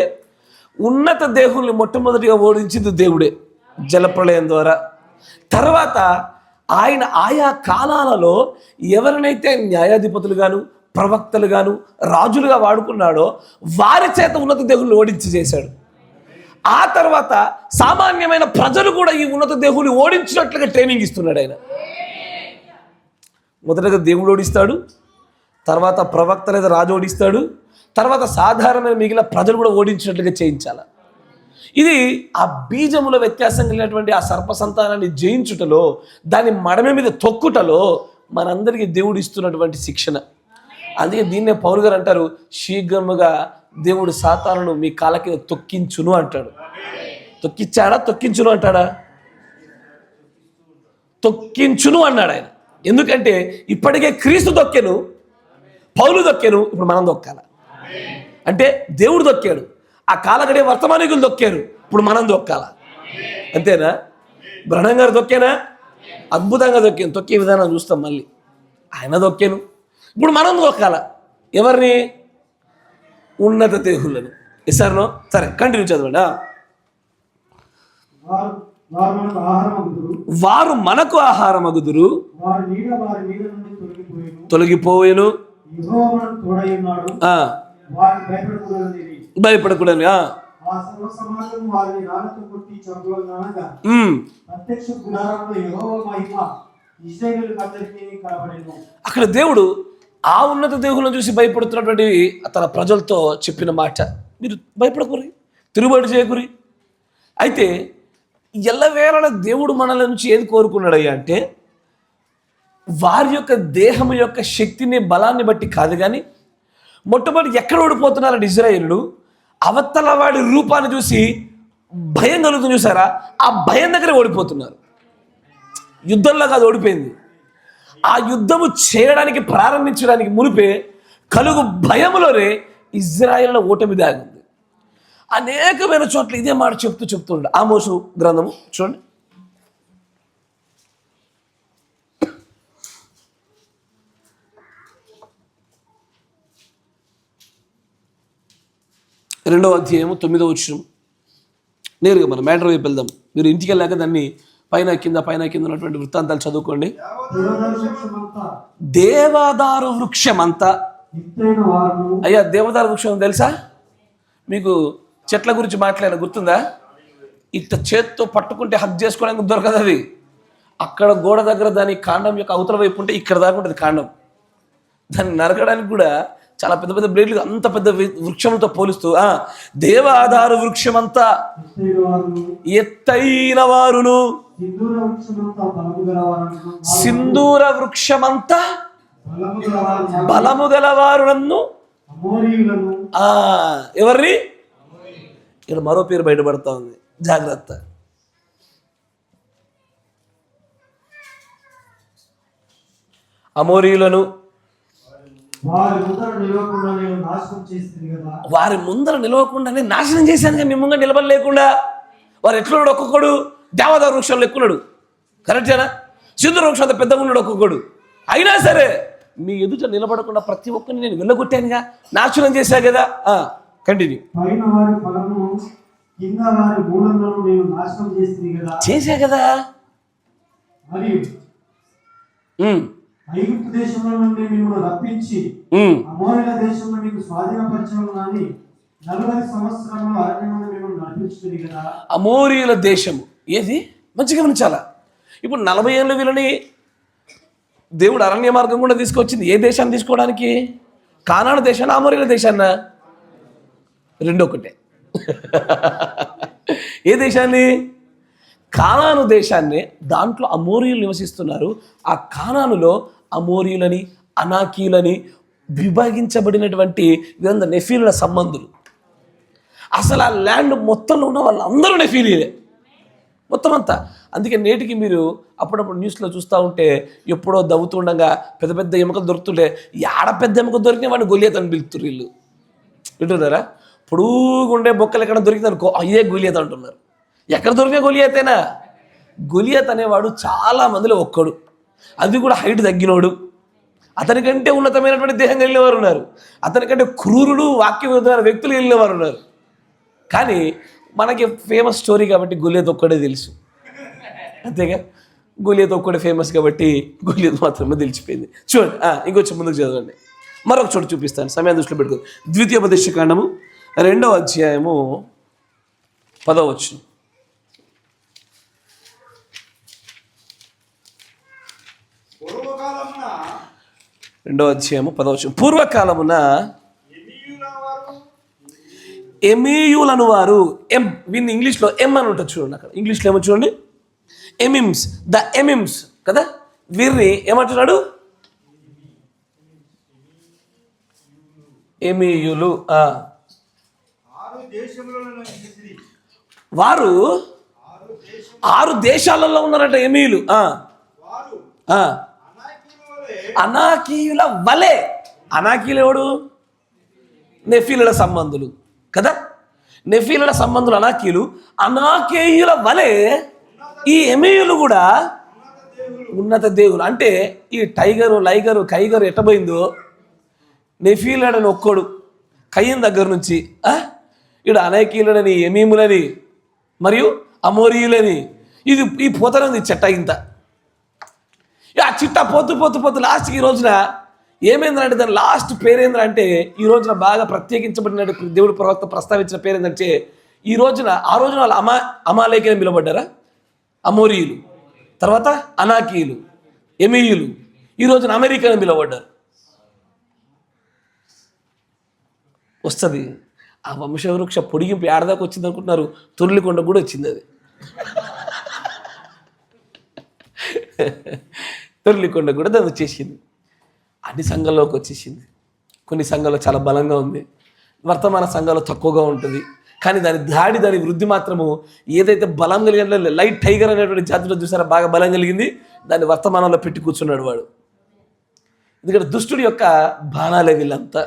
[SPEAKER 1] ఉన్నత దేవుల్ని మొట్టమొదటిగా ఓడించింది దేవుడే జలప్రళయం ద్వారా. తర్వాత ఆయన ఆయా కాలాలలో ఎవరినైతే న్యాయాధిపతులు గాను, ప్రవక్తలు గాను, రాజులుగా వాడుకున్నాడో వారి చేత ఉన్నత దేవుల్ని ఓడించి చేశాడు. ఆ తర్వాత సామాన్యమైన ప్రజలు కూడా ఈ ఉన్నత దేవుని ఓడించినట్లుగా ట్రైనింగ్ ఇస్తున్నాడు ఆయన. మొదటగా దేవుడు ఓడిస్తాడు, తర్వాత ప్రవక్త లేదా రాజు ఓడిస్తాడు, తర్వాత సాధారణమైన మిగిలిన ప్రజలు కూడా ఓడించినట్లుగా చేయించాలి. ఇది ఆ బీజముల వ్యత్యాసం కలిగినటువంటి ఆ సర్ప సంతానాన్ని జయించుటలో, దాని మడమ మీద తొక్కుటలో మనందరికీ దేవుడు ఇస్తున్నటువంటి శిక్షణ. అందుకే దీన్నే పౌలు గారు అంటారు, శీఘ్రముగా దేవుడు సాతానును మీ కాళ్ళ కింద తొక్కించును అంటాడు. తొక్కించాడా? తొక్కించును అంటాడా? తొక్కించును అన్నాడు ఆయన. ఎందుకంటే ఇప్పటికే క్రీస్తు దొక్కెను, పౌలు దొక్కెను, ఇప్పుడు మనం దొక్కాల. అంటే దేవుడు దొక్కాడు, ఆ కాలగడే వర్తమానికులు దొక్కారు, ఇప్పుడు మనం దొక్కాల. అంతేనా? బ్రహ్మం గారు దొక్కేనా? అద్భుతంగా దొక్కాను. తొక్కే విధానం చూస్తాం మళ్ళీ. ఆయన దొక్కాను, ఇప్పుడు మనం దొక్కాల. ఎవరిని? ఉన్నత దేవుళ్ళను. ఇస్తారనో? సరే, కంటిన్యూ చదవండి. వారు మనకు ఆహారమగుదురు, తొలగిపోయేను, భయపడకూడని. అక్కడ దేవుడు ఆ ఉన్నత దేవుళ్ళను చూసి భయపడుతున్నటువంటి తన ప్రజలతో చెప్పిన మాట, మీరు భయపడకూరి, తిరుగుబాటు చేయకూరి. అయితే ఎల్లవేళ దేవుడు మనల నుంచి ఏది కోరుకున్నాడయ్యా అంటే వారి యొక్క దేహం యొక్క శక్తిని, బలాన్ని బట్టి కాదు. కానీ మొట్టమొదటి ఎక్కడ ఓడిపోతున్నారంటే ఇజ్రాయేలు అవతల వాడి రూపాన్ని చూసి భయం కలుగుతుంది. చూసారా? ఆ భయం దగ్గర ఓడిపోతున్నారు. యుద్ధంలో కాదు ఓడిపోయింది, ఆ యుద్ధము చేయడానికి ప్రారంభించడానికి మునిపే కలుగు భయములోనే ఇజ్రాయేలులో ఓటమి దాగింది. అనేకమైన చోట్ల ఇదే మాట చెప్తుండ. ఆమోసు గ్రంథము చూడండి, 2వ అధ్యాయము 9వ వచనం. నేరుగా మనం మ్యాటర్ వైపు వెళ్దాం. మీరు ఇంటికి వెళ్ళాక దాన్ని పైన కింద ఉన్నటువంటి వృత్తాంతాలు చదువుకోండి. దేవదారు వృక్షం అంతా. అయ్యా, దేవదారు వృక్షం తెలుసా మీకు? చెట్ల గురించి మాట్లాడిన గుర్తుందా? ఇట్ట చేత్తో పట్టుకుంటే హగ్ చేసుకోవడానికి దొరకదు అది. అక్కడ గోడ దగ్గర దాని కాండం యొక్క అవతల వైపు ఉంటే ఇక్కడ దాకా ఉంటుంది కాండం. దాన్ని నరకడానికి కూడా చాలా పెద్ద పెద్ద బ్లేడ్లు, అంత పెద్ద వృక్షంతో పోలుస్తూ దేవదారు వృక్షమంతా ఎత్తైన వారును, సింధూర వృక్షమంతా బలము గలవారును. ఎవరిని? ఇక్కడ మరో పేరు బయటపడతా ఉంది, జాగ్రత్త. అమోరీయులను వారి ముందర నిలవకుండానే నాశనం చేశాను. మీ ముంగ నిలబడలేకుండా వారు ఎట్లున్నాడు? ఒక్కొక్కడు దేవదారు వృక్షంలో ఎక్కున్నాడు, కరెక్టేనా? సింధూర వృక్షం అంత పెద్దగా ఉన్నాడు ఒక్కొక్కడు. అయినా సరే మీ ఎదుట నిలబడకుండా ప్రతి ఒక్కరిని నేను వెళ్ళగొట్టానుగా, నాశనం చేశా కదా. కంటిన్యూ. చేశా కదా.
[SPEAKER 2] ఐగుప్తు దేశంలో నుండి మిమ్మల్ని రప్పించి అమోరీయుల దేశంలో మీకు స్వాధీనపరచాలని 40 సంవత్సరాలు అరణ్యంలో మిమ్మల్ని నడిపించింది కదా.
[SPEAKER 1] అమోరీయుల దేశము ఏది? మంచిగా గమనించాలా. ఇప్పుడు 40 ఏళ్ళు వీళ్ళని దేవుడు అరణ్య మార్గం కూడా తీసుకొచ్చింది. ఏ దేశాన్ని తీసుకోవడానికి? కానాను దేశాన్ని, అమోరీయుల దేశాన్న? రెండు ఒకటే. ఏ దేశాన్ని? కానాను దేశాన్ని. దాంట్లో అమోరీయులు నివసిస్తున్నారు. ఆ కానానులో అమోరీయులని, అనాకీయులని విభాగించబడినటువంటి వీరందరూ నెఫీలుల సంబంధులు. అసలు ఆ ల్యాండ్ మొత్తంలో ఉన్న వాళ్ళందరూ నెఫీలీలే మొత్తం అంతా. అందుకే నేటికి మీరు అప్పుడప్పుడు న్యూస్లో చూస్తూ ఉంటే ఎప్పుడో దవ్వుతుండగా పెద్ద పెద్ద ఎముకలు దొరుకుతుంటే, ఆడ పెద్ద ఎముక దొరికిన వాడిని గొలియత్ అని పిలుతున్నారు వీళ్ళు. వింటున్నారా? పొడుగుండే బొక్కలు ఎక్కడ దొరికింది అనుకో, అయ్యే గొలియత్ అంటున్నారు. ఎక్కడ దొరికిన గొలియతేనా? గొలియత్ అనేవాడు చాలా మందిలో ఒక్కడు, అది కూడా హైట్ తగ్గినోడు. అతనికంటే ఉన్నతమైనటువంటి దేహం కలిగిన వారు ఉన్నారు, అతనికంటే క్రూరులు వాక్యం విరుద్ధమైన వ్యక్తులు కలిగిన వారు ఉన్నారు. కానీ మనకి ఫేమస్ స్టోరీ కాబట్టి గొలియత్ ఒక్కడే తెలుసు, అంతేగా. గొలియత్ ఒక్కడే ఫేమస్ కాబట్టి గొలియత్ మాత్రమే తెలిసిపోయింది. చూడండి, ఇంకొంచెం ముందుకు చదవండి. మరొక చోటు చూపిస్తాను, సమయం దృష్టిలో పెట్టుకో. ద్వితీయోపదేశకాండము 2వ అధ్యాయము 10వ వచనం. 2వ అధ్యాయము 10వ వచనం. పూర్వకాలమున ఎమీయులను వారు, వీన్ని ఇంగ్లీష్లో ఎం అని ఉంటుంది చూడండి. అక్కడ ఇంగ్లీష్లో ఏమో చూడండి, ఎమిమ్స్, ద ఎమిమ్స్ కదా. వీరిని ఏమంటున్నాడు? ఎమీయులు. వారు 6 దేశాలలో ఉన్నారట ఎమీయులు. అనాకీయుల వలె. అనాకీయులు ఎవడు? నెఫీలుల సంబంధులు కదా. నెఫీలుల సంబంధులు అనాకీయులు. అనాకేయుల వలె ఈ ఎమీయులు కూడా ఉన్నత దేవులు. అంటే ఈ టైగరు, లైగరు, కైగరు ఎట్టబోయిందో, నెఫీలుడని ఒక్కడు కయ్యం దగ్గర నుంచి ఇడు అనాకీయులని, ఎమీములని మరియు అమోరీయులని, ఇది ఈ పోతనుంది చెట్ట ఇంత. ఆ చిట్ట పోతు లాస్ట్కి ఈ రోజున ఏమైందంటే, దాని లాస్ట్ పేరేందంటే, ఈ రోజున బాగా ప్రత్యేకించబడిన దేవుడు ప్రవక్త ప్రస్తావించిన పేరేందంటే, ఈ రోజున ఆ రోజున వాళ్ళు అమాలేకీయులు పిలువబడ్డారా, అమోరీయులు, తర్వాత అనాకీయులు, ఎమీయులు, ఈ రోజున అమెరికాని పిలువబడ్డారు. వస్తుంది ఆ వంశవృక్ష పొడిగింపు ఏడదాకా వచ్చింది అనుకుంటున్నారు? తొర్లికొండ కూడా వచ్చింది అది. తొర్లికొండ కూడా దాన్ని వచ్చేసింది. అన్ని సంఘాల్లోకి వచ్చేసింది. కొన్ని సంఘాల్లో చాలా బలంగా ఉంది, వర్తమాన సంఘాల్లో తక్కువగా ఉంటుంది. కానీ దాని వృద్ధి మాత్రము ఏదైతే బలం కలిగిన లైట్ టైగర్ అనేటువంటి జాతిలో చూసారా, బాగా బలం కలిగింది. దాన్ని వర్తమానంలో పెట్టి కూర్చున్నాడు వాడు. ఎందుకంటే దుష్టుడి యొక్క బాణాలే వీళ్ళంతా,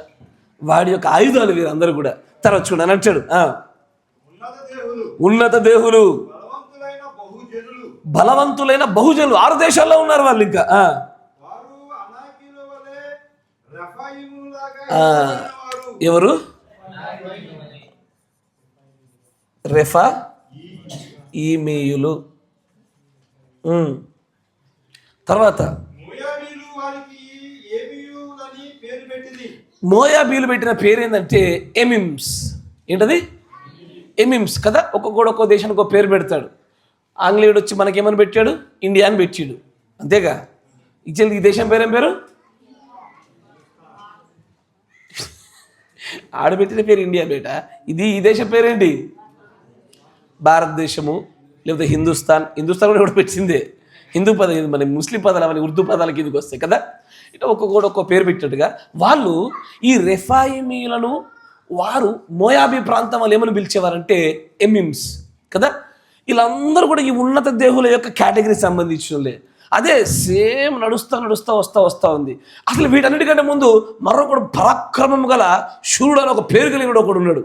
[SPEAKER 1] వాడి యొక్క ఆయుధాలు వీరందరూ కూడా. తర్వాత చూడండి అంటాడు, ఉన్నత దేవులు, బలవంతులైన బహుజనులు. 6 దేశాల్లో ఉన్నారు వాళ్ళు. ఇంకా ఎవరు? రెఫా ఈమీయులు. తర్వాత మోయాబీలు పెట్టిన పేరు ఏంటంటే ఎమిమ్స్. ఏంటది? ఎమిమ్స్ కదా. ఒక్కొక్క దేశానికి ఒక పేరు పెడతాడు. ఆంగ్లేయుడు వచ్చి మనకేమని పెట్టాడు? ఇండియా అని పెట్టాడు, అంతేగా. ఈ దేశం పేరేం పేరు? ఆడబెట్టిన పేరు ఇండియా బేట. ఈ దేశం పేరేంటి? భారతదేశము, లేకపోతే హిందుస్థాన్ కూడా కూడా పెట్టిందే. హిందూ పదం, మన ముస్లిం పదాలు అవన్నీ ఉర్దూ పదాల కిందకి వస్తాయి కదా. ఇట్లా ఒక్కొక్క పేరు పెట్టినట్టుగా వాళ్ళు ఈ రెఫాయిమీలను వారు మోయాబీ ప్రాంతం వాళ్ళు ఏమని పిలిచేవారంటే ఎమిమ్స్ కదా. వీళ్ళందరూ కూడా ఈ ఉన్నత దేహుల యొక్క కేటగిరీ సంబంధించినలే. అదే సేమ్ నడుస్తా వస్తా ఉంది. అసలు వీటన్నిటికంటే ముందు మరొకడు పరాక్రమం గల శూరుడు అని ఒక పేరు కలిగిన ఒకడు ఉన్నాడు,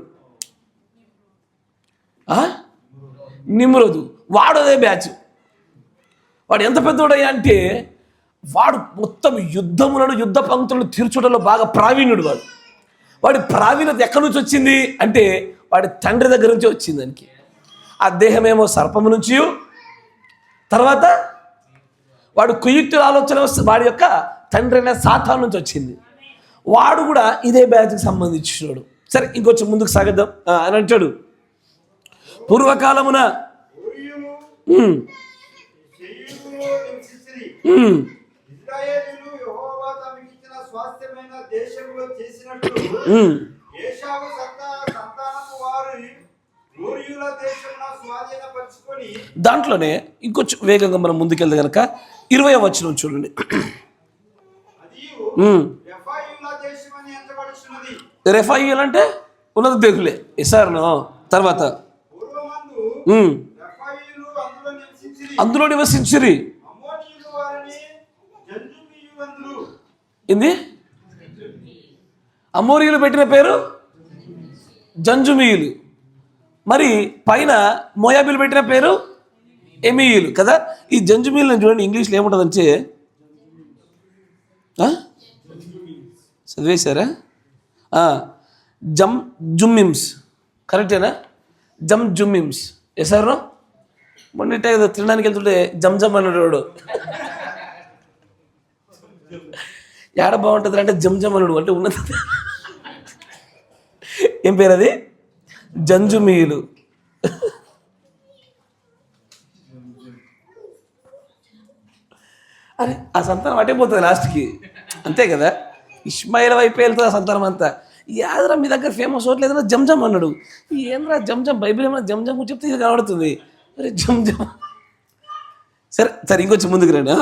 [SPEAKER 1] నిమ్రోదు. వాడు అదే బ్యాచ్. వాడు ఎంత పెద్దోడయ్యా అంటే వాడు మొత్తం యుద్ధ పంక్తులను తీర్చడంలో బాగా ప్రావీణ్యుడు. వాడి ప్రావీణ్యత ఎక్కడి నుంచి వచ్చింది అంటే వాడి తండ్రి దగ్గర నుంచి వచ్చింది. దానికి ఆ దేహమేమో సర్పము నుంచి, తర్వాత వాడు కుయుక్తుల ఆలోచన వాడి యొక్క తండ్రి అయిన సాతాను నుంచి వచ్చింది. వాడు కూడా ఇదే బ్యాచ్కి సంబంధించినాడు. సరే, ఇంకొంచెం ముందుకు సాగిద్దాం. అని అంటాడు, పూర్వకాలమున దాంట్లోనే ఇంకొంచెం వేగంగా మనం ముందుకెళ్తే కనుక 20వ వచనం చూడండి. రెఫాయిల్ అంటే ఉన్నత దేహులే ఇసార్ను. తర్వాత అందులో నివసించిరి. ఏంది? అమోరీయులు పెట్టిన పేరు జంజుమీయులు. మరి పైన మోయాబీలు పెట్టిన పేరు ఎమీయులు కదా. ఈ జంజుమీయులను చూడండి, ఇంగ్లీష్లో ఏముంటుందంటే చదివేశారా? జుమ్మిమ్స్. కరెక్టేనా? జుమ్మిమ్స్ ఎసారు. మొన్నటే కదా తినడానికి వెళ్తుంటే జమ్ అన్నాడు. ఏడ బాగుంటుంది అంటే జమ్ అన్నాడు అంటే ఉన్నది. ఏం పేరు అది? జంజుమీయులు. అరే ఆ సంతానం అటే పోతుంది లాస్ట్కి, అంతే కదా. ఇస్మాయిల్ వైపు వెళ్తుంది ఆ సంతానం అంతా. యాదరా మీ దగ్గర ఫేమస్ హోటల్ ఏదైనా జమ్ అన్నాడు. ఏంద్రా జమ్, బైబిల్ ఏమైనా జమ్ చెప్తే ఇది కనబడుతుంది. అరే జమ్. సరే ఇంకొంచెం ముందుకు రండి.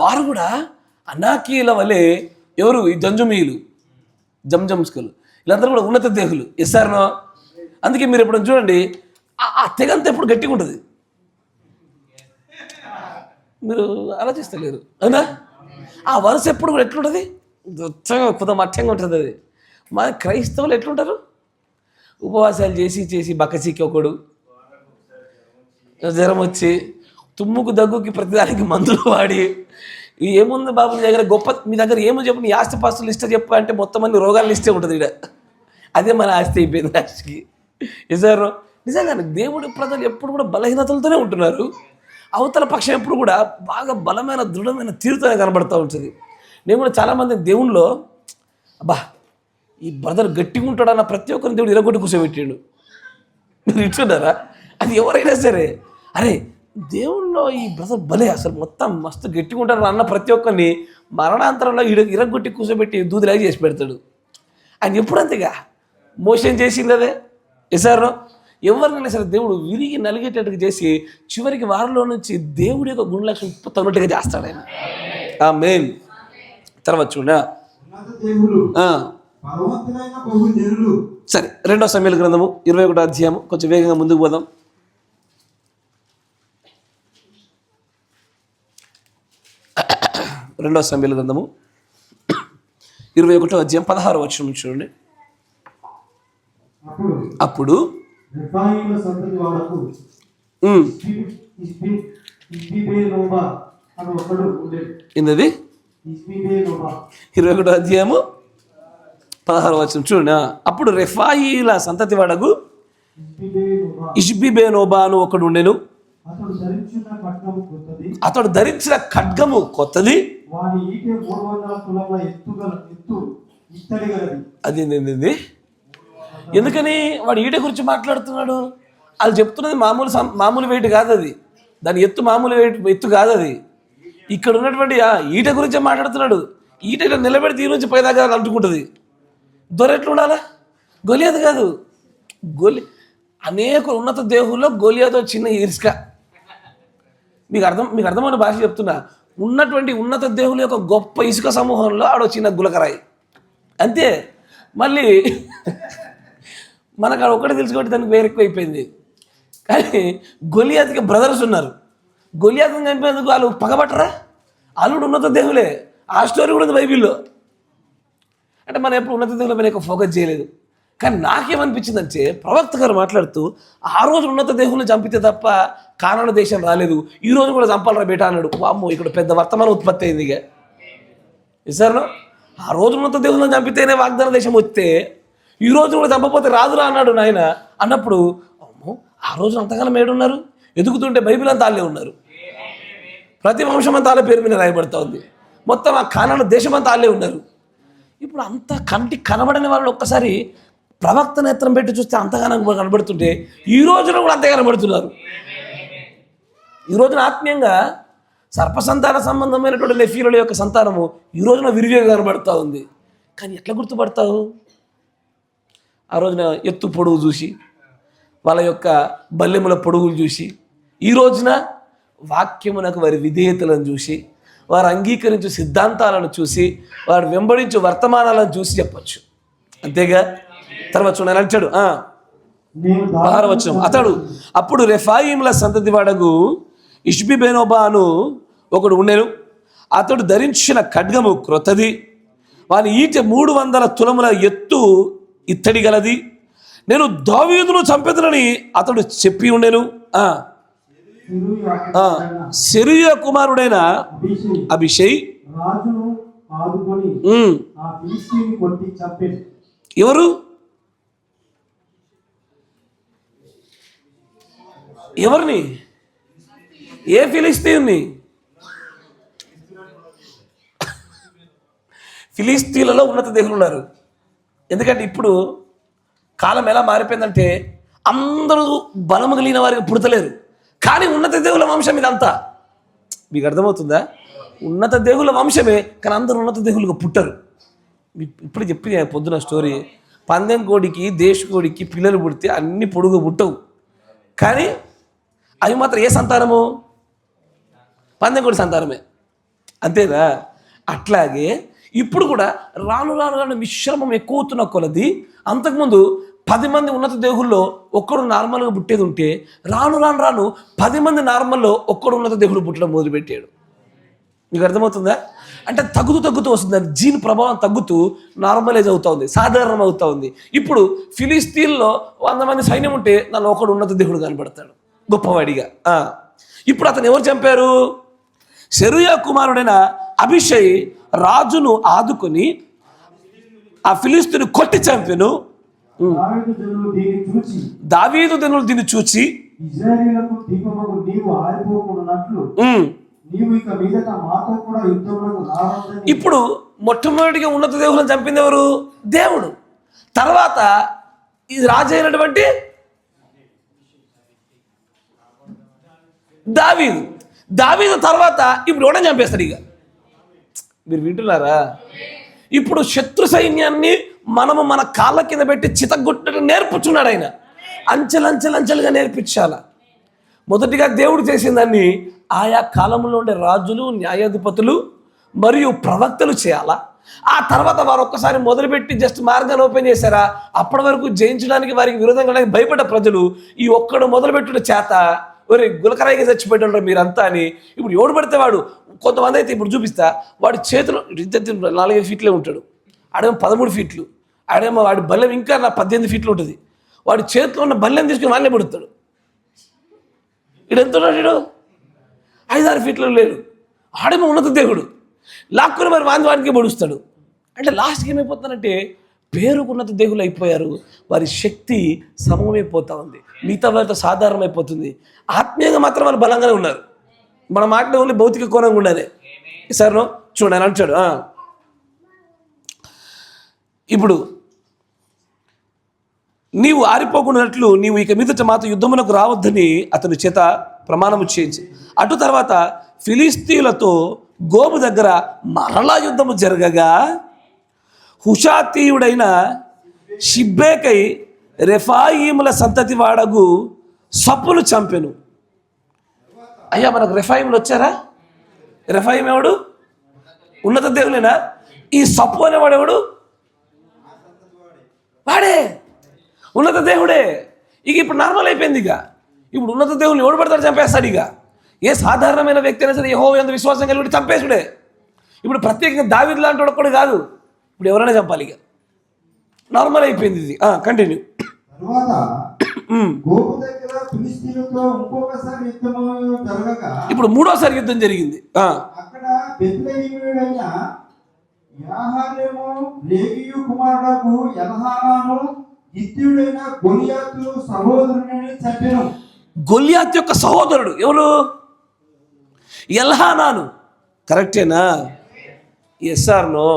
[SPEAKER 1] వారు కూడా అనాకీల వలె, ఎవరు? ఈ జంజుమీయులు, జంస్కులు, వీళ్ళందరూ కూడా ఉన్నత దేహులు. ఎస్ఆర్నో. అందుకే మీరు ఎప్పుడు చూడండి, ఆ తెగంతా ఎప్పుడు గట్టిగా ఉంటుంది. మీరు ఆలోచిస్తలేరు అవునా? ఆ వరుస ఎప్పుడు కూడా ఎట్లుంటుంది? కొంత మఠ్యంగా ఉంటుంది. అది మన క్రైస్తవులు ఎట్లుంటారు? ఉపవాసాలు చేసి బక్కచిక్కి ఒకడు, జ్వరం వచ్చి, తుమ్ముకు దగ్గుకి ప్రతిదానికి మందులు వాడి, ఏముంది బాబు మీ దగ్గర గొప్ప, మీ దగ్గర ఏమో చెప్పు, నీ ఆస్తిపాస్తులు లిస్ట్ చెప్పు అంటే మొత్తం అన్ని రోగాల లిస్టే ఉంటుంది ఇక్కడ. అదే మన ఆస్తి అయిపోయింది లాస్ట్కి. నిజారు. నిజంగానే దేవుడి ప్రజలు ఎప్పుడు కూడా బలహీనతలతోనే ఉంటున్నారు. అవతల పక్షం ఎప్పుడు కూడా బాగా బలమైన దృఢమైన తీరుతోనే కనబడుతూ ఉంటుంది. నేను కూడా చాలామంది దేవుణ్ణిలో అబ్బా ఈ బ్రదర్ గట్టిగా ఉంటాడన్న ప్రతి ఒక్కరిని దేవుడు ఇరగొట్టి కూర్చోబెట్టాడు. మీరు ఇచ్చున్నారా? అది ఎవరైనా సరే, అరే దేవుల్లో ఈ బ్రదర్ భలే, అసలు మొత్తం మస్తు గట్టిగా ఉంటాడు అన్న ప్రతి ఒక్కరిని మరణాంతరంలో ఇరగొట్టి కూర్చోబెట్టి దూదిలాగా చేసి పెడతాడు. ఆయన ఎప్పుడు అంతేగా మోషన్ చేసింది అదే. ఎసారు ఎవరినైనా సరే దేవుడు విరిగి నలిగేటట్టుగా చేసి చివరికి వారిలో నుంచి దేవుడి యొక్క గుణలక్షణం తన్నట్టుగా చేస్తాడు ఆయన. ఆమేన్. తర్వాత చూడ సరే, 2వ సమూయేలు గ్రంథము 21వ అధ్యాయము. కొంచెం వేగంగా ముందుకు పోదాం. రెండవ సమూయేలు గ్రంథము 21వ అధ్యాయం 16వ వచనం చూడండి. అప్పుడు ఏంటది? 21వ అధ్యాయము 16వ వచనం చూడండి. అప్పుడు రెఫాయిల సంతతి వాడగు ఇష్బిబేనోబా అని ఒకడు ఉండెను. అతడు ధరించిన ఖడ్గము కొత్తది. అది ఎందుకని వాడు ఈట గురించి మాట్లాడుతున్నాడు? అది చెప్తున్నది మామూలు వెయిట్ కాదు. అది దాని ఎత్తు మామూలు ఎత్తు కాదు. అది ఇక్కడ ఉన్నటువంటి ఈట గురించే మాట్లాడుతున్నాడు. ఈట ఇలా నిలబెడితే ఈ నుంచి పైదాకా అంటుకుంటుంది. దొర ఎట్లా ఉండాలా? గొలియాదు కాదు, అనేక ఉన్నత దేహుల్లో గొలియాతో చిన్న ఇరుసుక. మీకు అర్థమైన భాష చెప్తున్నా. ఉన్నటువంటి ఉన్నత దేవుల యొక్క గొప్ప ఇసుక సమూహంలో ఆడో చిన్న గులకరాయి అంతే. మళ్ళీ మనకు ఆడ ఒకటి తెలుసుకోబట్టి దానికి వేరే ఎక్కువ అయిపోయింది. కానీ గొలియాత్కి బ్రదర్స్ ఉన్నారు. గొలియాత్ని చంపేందుకు వాళ్ళు పగబట్టరా? వాళ్ళు కూడా ఉన్నత దేవులే. ఆ స్టోరీ కూడా ఉంది బైబిల్లో. అంటే మనం ఎప్పుడు ఉన్నత దేవుల మీద ఎక్కువ ఫోకస్ చేయలేదు. కానీ నాకేమనిపించిందంటే ప్రవక్త గారు మాట్లాడుతూ ఆ రోజు ఉన్నత దేవుల్ని చంపితే తప్ప కానాను దేశం రాలేదు, ఈ రోజు కూడా చంపాలరా బేటా అన్నాడు. వామ్మో, ఇక్కడ పెద్ద వర్తమాన ఉత్పత్తి అయింది. ఇక ఇసారు ఆ రోజు ఉన్నత దేవుళ్ళని చంపితేనే వాగ్దాన దేశం వస్తే ఈ రోజు కూడా చంపపోతే రాదురా అన్నాడు నాయన. అన్నప్పుడు అమ్మో, ఆ రోజు అంతకాలం ఏడున్నారు? ఎదుగుతుంటే బైబిల్ అంతా వాళ్ళే ఉన్నారు. ప్రతి వంశం అంతా వాళ్ళ పేరు మీద రాయబడతా ఉంది. మొత్తం ఆ కానాను దేశం అంతా వాళ్ళే ఉన్నారు. ఇప్పుడు అంత కంటికి కనబడని వాళ్ళు ఒక్కసారి ప్రవక్త నేత్రం పెట్టి చూస్తే అంతగానో కనబడుతుంటే ఈ రోజున కూడా అంతే కనబడుతున్నారు. ఈ రోజున ఆత్మీయంగా సర్పసంతాన సంబంధమైనటువంటి లెఫీల యొక్క సంతానము ఈ రోజున విరివిగా కనబడుతూ ఉంది. కానీ ఎట్లా గుర్తుపడతావు? ఆ రోజున ఎత్తు పొడుగు చూసి, వాళ్ళ యొక్క బల్లెముల పొడుగులు చూసి, ఈ రోజున వాక్యమునకు వారి విధేయతలను చూసి, వారు అంగీకరించే సిద్ధాంతాలను చూసి, వారు వెంబడించే వర్తమానాలను చూసి చెప్పచ్చు. అంతేగా? తర్వాత చూడండి అంటాడు 16వ వచనం. అతడు అప్పుడు రెఫాయిముల సంతతి వాడగు ఇష్బిబెనోబా అను ఒకడు ఉండెను. అతడు ధరించిన ఖడ్గము క్రొత్తది, వాని ఈట 300 తులముల ఎత్తు ఇత్తడి గలది. నేను దావీదును చంపెదనని అతడు చెప్పి ఉండెను. సెరూయ కుమారుడైన అభిషై ఎవరు? ఎవరిని? ఏ ఫిలిస్తీయుని? ఫిలిస్తీన్లలో ఉన్నత దేవులు ఉన్నారు. ఎందుకంటే ఇప్పుడు కాలం ఎలా మారిపోయిందంటే అందరూ బలము కలిగిన వారికి పుడతలేరు. కానీ ఉన్నత దేవుల వంశం ఇదంతా. మీకు అర్థమవుతుందా? ఉన్నత దేవుల వంశమే, కానీ అందరూ ఉన్నత దేవులుగా పుట్టరు. ఇప్పుడు చెప్పి పొద్దున స్టోరీ. పందెం కోడికి దేశ కోడికి పిల్లలు పుడితే అన్ని పొడుగు పుట్టవు, కానీ అవి మాత్రం ఏ సంతానము? పందెం కోడి సంతానమే. అంతేనా? అట్లాగే ఇప్పుడు కూడా రాను రాను రాను మిశ్రమం ఎక్కువవుతున్న కొలది, అంతకుముందు 10 మంది ఉన్నత దేవుల్లో ఒక్కడు నార్మల్గా పుట్టేది ఉంటే రాను రాను రాను 10 మంది నార్మల్లో ఒక్కడు ఉన్నత దేవుడు పుట్టడం మొదలుపెట్టాడు. మీకు అర్థమవుతుందా? అంటే తగ్గుతూ వస్తుంది. జీన్ ప్రభావం తగ్గుతూ నార్మలైజ్ అవుతా ఉంది, సాధారణం అవుతా ఉంది. ఇప్పుడు ఫిలిస్తీన్లో 100 మంది సైన్యం ఉంటే నన్ను ఒకడు ఉన్నత దేవుడు కనబడతాడు గొప్పవాడిగా. ఇప్పుడు అతను ఎవరు చంపారు? సెరూయ కుమారుడైన అభిషై రాజును ఆదుకొని ఆ ఫిలిస్తీను కొట్టి చంపెను. దావీదు జనులు దీన్ని చూచి ఇప్పుడు మొట్టమొదటిగా ఉన్నత దేవులను చంపింది ఎవరు? దేవుడు. తర్వాత ఇది రాజు అయినటువంటి దావీదు తర్వాత ఇప్పుడు ఎవడని చంపేస్తాడు. ఇక మీరు వింటున్నారా? ఇప్పుడు శత్రు సైన్యాన్ని మనము మన కాళ్ళ కింద పెట్టి చితగొట్టడం నేర్పుచున్నాడు ఆయన. అంచెలంచెలుగా నేర్పించాల. మొదటిగా దేవుడు చేసిన దాన్ని ఆయా కాలంలో ఉండే రాజులు, న్యాయాధిపతులు మరియు ప్రవక్తలు చేయాలా. ఆ తర్వాత వారు ఒక్కసారి మొదలుపెట్టి జస్ట్ మార్గాన్ని ఓపెన్ చేశారా, అప్పటి వరకు జయించడానికి వారికి విరోధంగా భయపడ్డ ప్రజలు ఈ ఒక్కడు మొదలుపెట్టుడు చేత ఒరే గులకరాయిగా చచ్చిపోయేటంటారు మీరంతా అని ఇప్పుడు ఎవడు పడితే వాడు. కొంతమంది అయితే ఇప్పుడు చూపిస్తా, వాడి చేతిలో 4-5 ఫీట్లే ఉంటాడు, ఆడేమో 13 ఫీట్లు, ఆడేమో వాడి బల్లెం ఇంకా 18 ఫీట్లు ఉంటుంది. వాడి చేతిలో ఉన్న బల్లెం తీసుకుని వాళ్ళే పడుతాడు. ఇడు ఎంత ఉన్నాడు? వీడు 5-6 ఫీట్లు లేడు. ఆడేమో ఉన్నత దేవుడు లాక్కుని మరి వానికి పొడుస్తాడు. అంటే లాస్ట్కి ఏమైపోతానంటే పేరుకున్నత దేవులు అయిపోయారు. వారి శక్తి సమమైపోతూ ఉంది, మిగతా వారితో సాధారణమైపోతుంది. ఆత్మీయంగా మాత్రం వాళ్ళు బలంగానే ఉన్నారు. మన మాటలో ఓన్లీ భౌతిక కోణంగా ఉండాలి. సరే చూడండి అంటాడు. ఇప్పుడు నీవు ఆరిపోకున్నట్లు నీవు ఇక మీదట మాతో యుద్ధమునకు రావద్దని అతని చేత ప్రమాణము చేయించి అటు తర్వాత ఫిలిస్తీయులతో గోబు దగ్గర మరలా యుద్ధము జరగగా హుషాతీయుడైన షిబ్బేకై రెఫాయిముల సంతతి వాడగు సప్పును చంపెను. అయ్యా, మనకు రెఫాయిములు వచ్చారా? రెఫాయిం ఎవడు? ఉన్నత దేవులేనా? ఈ సప్పు అనేవాడు ఎవడు? వాడే, ఉన్నత దేవుడే. ఇక ఇప్పుడు నార్మల్ అయిపోయింది. ఇక ఇప్పుడు ఉన్నత దేవుని ఎవడు పడతాడు చంపేస్తాడు. ఇక ఏ సాధారణమైన వ్యక్తి అయినా సరే యెహోవా యందు విశ్వాసం కలిగి చంపేసుడే. ఇప్పుడు ప్రత్యేకంగా దావీదు లాంటి వాడు కూడా కాదు, ఇప్పుడు ఎవరైనా చంపాలి. ఇక నార్మల్ అయిపోయింది ఇది. కంటిన్యూ. ఇప్పుడు మూడోసారి యుద్ధం జరిగింది.
[SPEAKER 2] అక్కడ బెత్లెహేమీయుడైన యాహారేము లేవీయు కుమారుడగు ఎల్హానాను గిత్తీయుడైన గొలియాతు సహోదరుని చంపెను.
[SPEAKER 1] గొలియాతు యొక్క సహోదరుడు ఎవరు? ఎల్హానాను. కరెక్టేనా? Yes or no?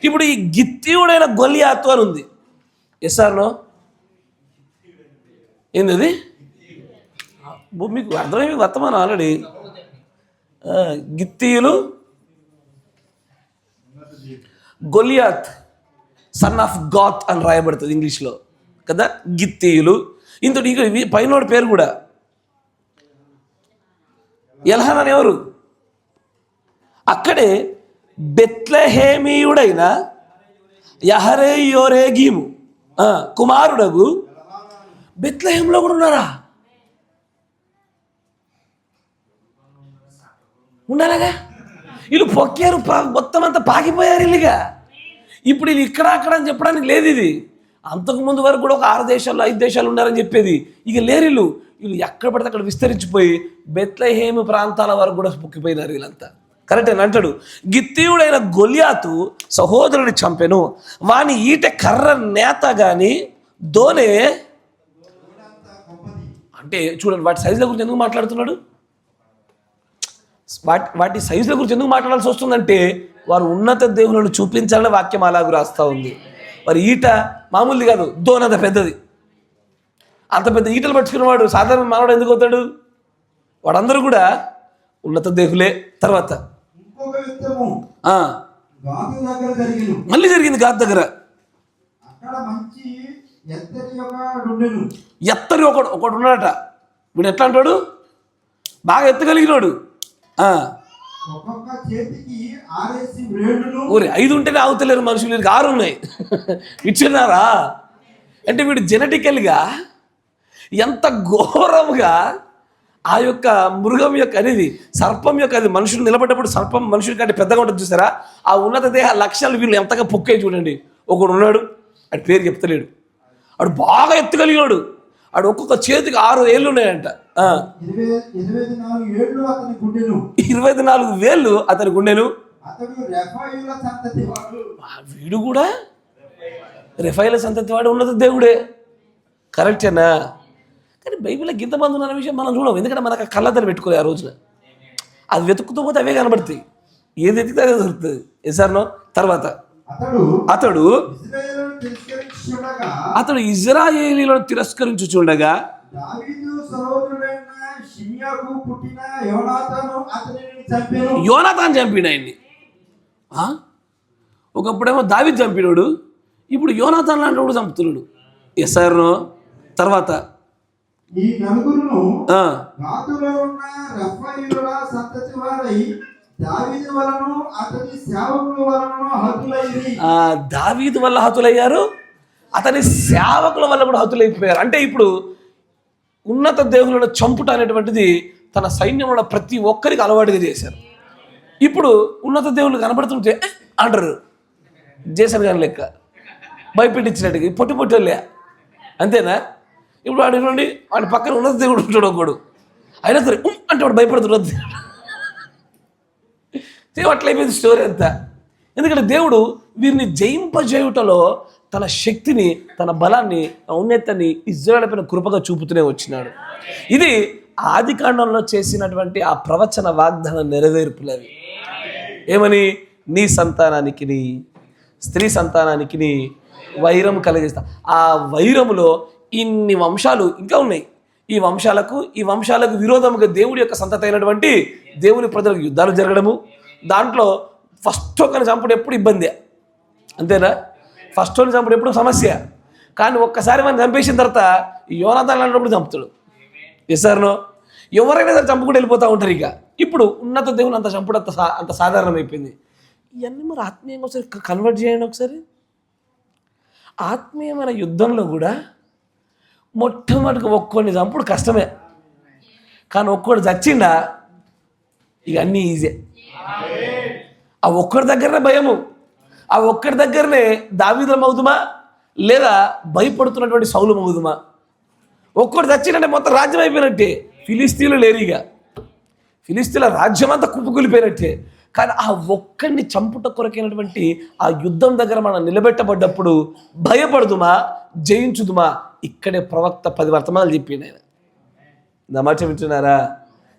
[SPEAKER 1] ఇప్పుడు ఈ గిత్తీయుడైన గొలియాతు అని ఉంది. Yes or no? ఏంది? మీకు అర్థమైంది వర్తమానం ఆల్రెడీ. గిత్తీయులు, గొలియాత్ సన్ ఆఫ్ గాత్ అని రాయబడుతుంది ఇంగ్లీష్లో కదా. గిత్తీయులు. ఇంతటి ఇంకా పైనోడి పేరు కూడా ఎల్హానాన్ ఎవరు? అక్కడే బెత్లెహేమీయుడైన యహరేయోరేగీము కుమారుడగు బెత్లెహేంలో కూడా ఉన్నారా? ఉండాలగా. వీళ్ళు పొక్కారు, మొత్తం అంతా పాకిపోయారు వీళ్ళుగా. ఇప్పుడు వీళ్ళు ఇక్కడ అక్కడ అని చెప్పడానికి లేదు. ఇది అంతకుముందు వరకు కూడా ఒక 6 దేశాలు 5 దేశాలు ఉన్నారని చెప్పేది. ఇక లేరు వీళ్ళు. వీళ్ళు ఎక్కడ పడితే అక్కడ విస్తరించిపోయి బెత్లెహేము ప్రాంతాల వరకు కూడా పొక్కిపోయినారు వీళ్ళంతా. కరెక్ట్ అని అంటాడు. గిత్తీయుడైన గొలియాతు సహోదరుని చంపెను, వాని ఈట కర్ర నేత గాని దోనే. అంటే చూడండి, వాటి సైజుల గురించి ఎందుకు మాట్లాడుతున్నాడు? వాటి సైజుల గురించి ఎందుకు మాట్లాడాల్సి వస్తుందంటే వారు ఉన్నత దేవులను చూపించాలని వాక్యం అలాగూ రాస్తూ ఉంది. వారి ఈట మామూలుది కాదు, దోనంత పెద్దది. అంత పెద్ద ఈటలు పట్టుకున్నవాడు సాధారణ మానవుడు ఎందుకు అవుతాడు? వాడందరూ కూడా ఉన్నత దేవులే. తర్వాత మళ్ళీ జరిగింది గాత్ దగ్గర. ఎత్తరి ఒకడు ఉన్నాడట. వీడు ఎట్లా అంటాడు? బాగా ఎత్తగలిగినాడు. ఊరి 5 ఉంటేనే ఆగుతలేరు మనుషులు, వీరికి 6 ఉన్నాయి. ఇచ్చినారా అంటే వీడు జెనెటికల్గా ఎంత ఘోరముగా ఆ యొక్క మృగం యొక్క అనేది సర్పం యొక్క అది మనుషులు నిలబడ్డప్పుడు సర్పం మనుషుల కంటే పెద్దగా ఉంటుంది చూసారా? ఆ ఉన్నత దేహ లక్ష్యాలు వీళ్ళు ఎంతగా పొక్కాయి చూడండి. ఒకడు ఉన్నాడు, ఆడి పేరు చెప్తలేడు, ఆడు బాగా ఎత్తుగలిగినాడు. ఆడు ఒక్కొక్క చేతికి 6 ఏళ్ళు ఉన్నాయంట. 24 వేళ్ళు అతని గుండెను. వీడు కూడా రెఫాయిల సంతతి వాడు, ఉన్నత దేవుడే. కరెక్టేనా? కానీ బైబిల్లో గింతమంది ఉన్న విషయం మనం చూడం. ఎందుకంటే మనకు కళ్ళద్దరు పెట్టుకోలే ఆ రోజున. అది వెతుకుతూ పోతే అవే కనబడతాయి. ఏది వెతికితే అదే దొరుకుతుంది. ఎసార్నో? తర్వాత అతడు ఇజ్రాయేలీలను తిరస్కరించుచుండగా యోనాతాను చంపిడు ఆయన్ని. ఒకప్పుడేమో దావీదు చంపినాడు, ఇప్పుడు యోనాతాను లాంటి వాడు చంపుతున్నాడు. ఎస్ఆర్నో? తర్వాత దావీదు వల్ల హతులయ్యారు, అతని సేవకుల వల్ల కూడా హతులైపోయారు. అంటే ఇప్పుడు ఉన్నత దేవులను చంపుట అనేటువంటిది తన సైన్యంలో ప్రతి ఒక్కరికి అలవాటుగా చేశారు. ఇప్పుడు ఉన్నత దేవుళ్ళు కనబడుతుంటే అంటారు, చేశారు కానీ లెక్క భయపెట్టించినట్టుగా పొట్టి పొట్టలే. అంతేనా? ఇప్పుడు వాడి నుండి వాడి పక్కన ఉన్నత దేవుడు ఉంటాడు ఒకడు, అయినా సరే అంటే వాడు భయపడుతున్నాడు. అట్లయిపోయింది స్టోరీ అంతా. ఎందుకంటే దేవుడు వీరిని జయింపజేయుటలో తన శక్తిని, తన బలాన్ని, ఔన్నత్యాన్ని ఇజ్రాయేలు పైన కృపగా చూపుతూనే వచ్చినాడు. ఇది ఆది కాండంలో చేసినటువంటి ఆ ప్రవచన వాగ్దాన నెరవేర్పులవి. ఏమని? నీ సంతానానికి, నీ స్త్రీ సంతానానికి వైరం కలిగిస్తా. ఆ వైరములో ఇన్ని వంశాలు ఇంకా ఉన్నాయి. ఈ వంశాలకు విరోధముగా దేవుడి యొక్క సంతతి అయినటువంటి దేవుని ప్రజలకు యుద్ధాలు జరగడము, దాంట్లో ఫస్ట్ ఒకరిని చంపుడు ఎప్పుడు ఇబ్బందే, అంతేనా? ఫస్ట్ ఒకరిని చంపుడు ఎప్పుడు సమస్య. కానీ ఒక్కసారి మనం చంపేసిన తర్వాత యోనాతాన్ లాంటప్పుడు చంపుతాడు. ఎస్ఆర్నో ఎవరైనా సరే చంపుకుంటూ వెళ్ళిపోతూ ఉంటారు. ఇక ఇప్పుడు ఉన్నత దేవుని అంత చంపుడు అంత సాధారణమైపోయింది. ఇవన్నీ మరి ఆత్మీయంగా ఒకసారి కన్వర్ట్ చేయండి. ఒకసారి ఆత్మీయమైన యుద్ధంలో కూడా మొట్టమొదటిగా ఒక్కొన్ని చంపుడు కష్టమే, కానీ ఒక్కడు చచ్చిండా ఇక అన్నీ ఈజీ. ఆ ఒక్కడి దగ్గరనే భయము, ఆ ఒక్కడి దగ్గరనే దావీదుల మౌదుమా లేదా భయపడుతున్నటువంటి సౌలు మౌదుమా? ఒక్కడు చచ్చిందంటే మొత్తం రాజ్యం అయిపోయినట్టే. ఫిలిస్తీన్లు లేరు, ఇక ఫిలిస్తీన్ల రాజ్యం అంతా కుప్పకూలిపోయినట్టే. కానీ ఆ ఒక్కడిని చంపుట కొరకైనటువంటి ఆ యుద్ధం దగ్గర మనం నిలబెట్టబడ్డప్పుడు భయపడుదుమా జయించుదుమా? ఇక్కడే ప్రవక్త 10 వర్తమానాలు చెప్పిండు ఆయన. నా మాట వింటున్నారా?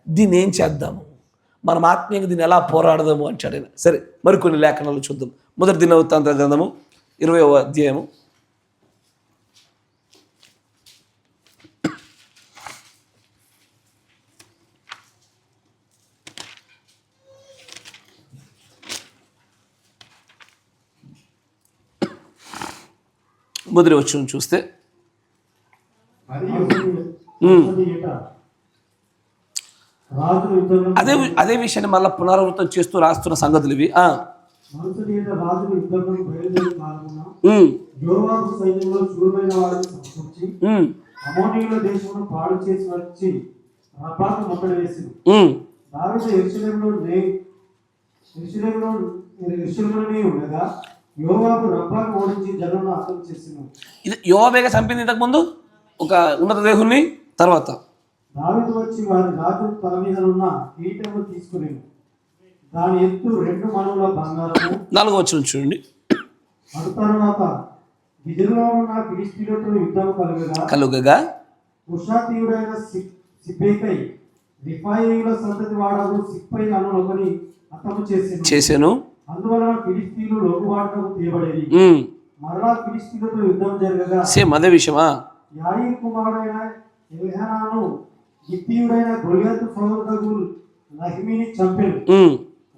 [SPEAKER 1] దీన్ని ఏం చేద్దాము, మనం ఆత్మీయంగా దీన్ని ఎలా పోరాడదాము అంటాడు ఆయన. సరే, మరికొన్ని లేఖనాలు చూద్దాం. మొదటి దినవృత్తాంత గ్రంథము 20వ అధ్యాయము 1వ వచనం చూస్తే అదే విషయాన్ని మళ్ళీ పునరావృతం చేస్తూ రాస్తున్న సంగతులు ఇవి. ఇది యోవాబేగా చంపింది ఇంతకుముందు ఒక ఉన్నత దేవుణ్ణి. తర్వాత
[SPEAKER 2] దావీదు వచ్చి వారి రాజు తల మీద ఉన్న కిరీటము తీసుకుని దాని ఎత్తు 2 మణుల బంగారము.
[SPEAKER 1] 4వ వచనం చూడండి.
[SPEAKER 2] అటు తరువాత గిజులో ఉన్న ఫిలిష్తీయులతో యుద్ధం కలుగగా హుషాతీయుడైన సిబ్బెకై రిఫాయీయుల సంతతి వాడకు సిప్పై అను ఒకని హతము చేసెను. అందువలన ఫిలిష్తీయులు లోబుబాటుకు తీయబడేది. మరలా ఫిలిష్తీయులతో యుద్ధం జరగగా
[SPEAKER 1] సేమ్ అదే విషయమా?
[SPEAKER 2] యాయీరు కుమారుడైన ఎల్హానాను గిత్తీయుడైన గొలియాతు సోదరుడు లహ్మీని చంపెను.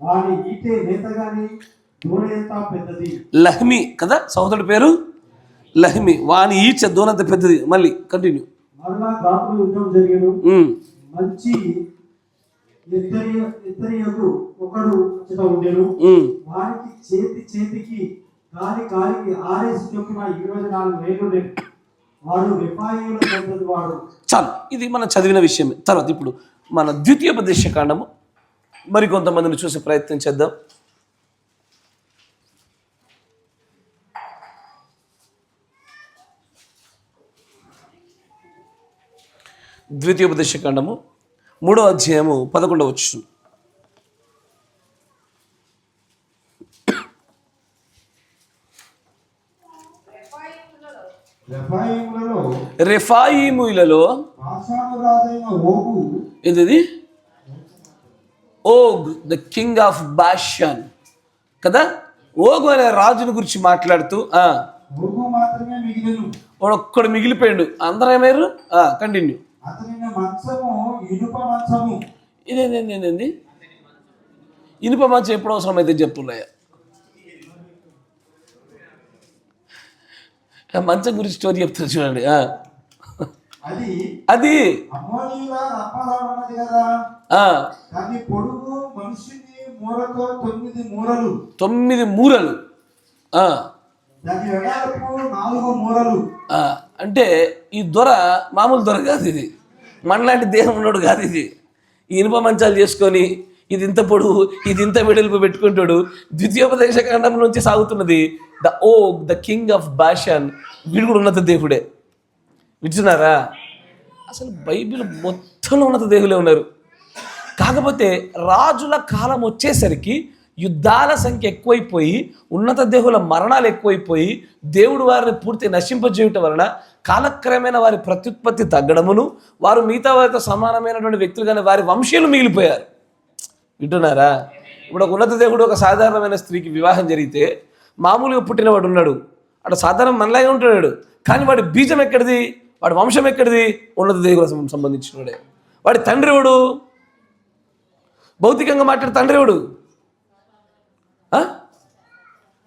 [SPEAKER 2] వాని ఈటె నేతగాని దూనెంత పెద్దది.
[SPEAKER 1] లహ్మీ కదా సోదరుడి పేరు, లహ్మీ. వాని ఈచ దూనంత పెద్దది. మళ్ళీ కంటిన్యూ.
[SPEAKER 2] మరలా గాతులు యుద్ధం జరిగేను. మంచి ఇద్దరియకు ఒకడు ఉండెను. వానికి చేతికి కాలికి 6 చొప్పున 24,000 వాడు రిఫాయీయుల సంతతి వాడు. చాలు, ఇది మనం చదివిన విషయమే. తర్వాత ఇప్పుడు మన ద్వితీయోపదేశ కాండము మరి కొంతమందిని చూసే ప్రయత్నం చేద్దాం. ద్వితీయోపదేశ కాండము 3వ అధ్యాయము 11వ వచనం. రెఫాయీములలో ఏంటిది? ఓగ్ ద కింగ్ ఆఫ్ బాషాన్ కదా. ఓగు అనే రాజుని గురించి మాట్లాడుతూ ఒక్కడు మిగిలిపోయాడు. అందరూ ఏమయ్యారు? కంటిన్యూ. ఇదేంటి ఇనుప మంచం ఎప్పుడు అవసరం అయితే చెప్పున్నాయా? మంచం గురించి స్టోరీ చెప్తారు చూడండి. అది 9 మూరలు. అంటే ఈ దొర మామూలు దొర కాదు, ఇది మనలాంటి దేహం ఉన్నాడు కాదు. ఇది ఇనుప మంచాలు చేసుకొని ఇది ఇంత పొడుగు ఇది ఇంత వెడల్పు పెట్టుకుంటాడు. ద్వితీయోపదేశ కాండం నుంచి సాగుతున్నది ద కింగ్ ఆఫ్ బాషాన్. వీడు కూడా ఉన్నత దేవుడే. వింటున్నారా? అసలు బైబిల్ మొత్తంలో ఉన్నత దేవులే ఉన్నారు. కాకపోతే రాజుల కాలం వచ్చేసరికి యుద్ధాల సంఖ్య ఎక్కువైపోయి ఉన్నత దేవుల మరణాలు ఎక్కువైపోయి దేవుడు వారిని పూర్తి నశింపజేయటం వలన కాలక్రమేణా వారి ప్రత్యుత్పత్తి తగ్గడమును వారు మిగతా వారితో సమానమైనటువంటి వ్యక్తులుగానే వారి వంశీయులు మిగిలిపోయారు. వింటున్నారా? ఇప్పుడు ఒక ఉన్నత దేవుడు ఒక సాధారణమైన స్త్రీకి వివాహం జరిగితే మామూలుగా పుట్టినవాడు ఉన్నాడు, అటు సాధారణ మనలాగే ఉంటున్నాడు. కానీ వాడి బీజం ఎక్కడిది, వాడి వంశం ఎక్కడిది? ఉన్నత దేవులకు సంబంధించినవాడే. వాడి తండ్రి ఎవడు? భౌతికంగా మాట్లాడే తండ్రి ఎవడు?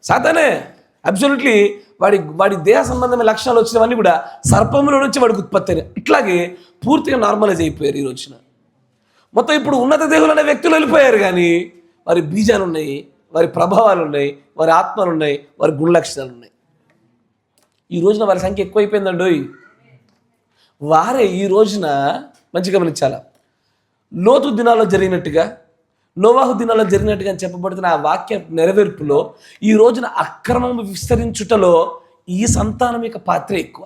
[SPEAKER 2] సాతానే. అబ్సల్యూట్లీ వాడి దేహ సంబంధమైన లక్షణాలు వచ్చినవన్నీ కూడా సర్పంలో నుంచి వాడికి ఉత్పత్తి అయినాయి. ఇట్లాగే పూర్తిగా నార్మలైజ్ అయిపోయారు ఈ రోజున. మొత్తం ఇప్పుడు ఉన్నత దేహులు అనే వ్యక్తులు వెళ్ళిపోయారు, కానీ వారి బీజాలు ఉన్నాయి, వారి ప్రభావాలు ఉన్నాయి, వారి ఆత్మలు ఉన్నాయి, వారి గుణలక్షణాలు ఉన్నాయి. ఈ రోజున వారి సంఖ్య ఎక్కువైపోయిందండి. వారే ఈ రోజున మంచిగా గమనించాలా, లోతు దినాల్లో జరిగినట్టుగా, నోవాహు దినాల్లో జరిగినట్టుగా చెప్పబడుతున్న ఆ వాక్య నెరవేర్పులో ఈ రోజున అక్రమం విస్తరించుటలో ఈ సంతానం యొక్క పాత్ర ఎక్కువ.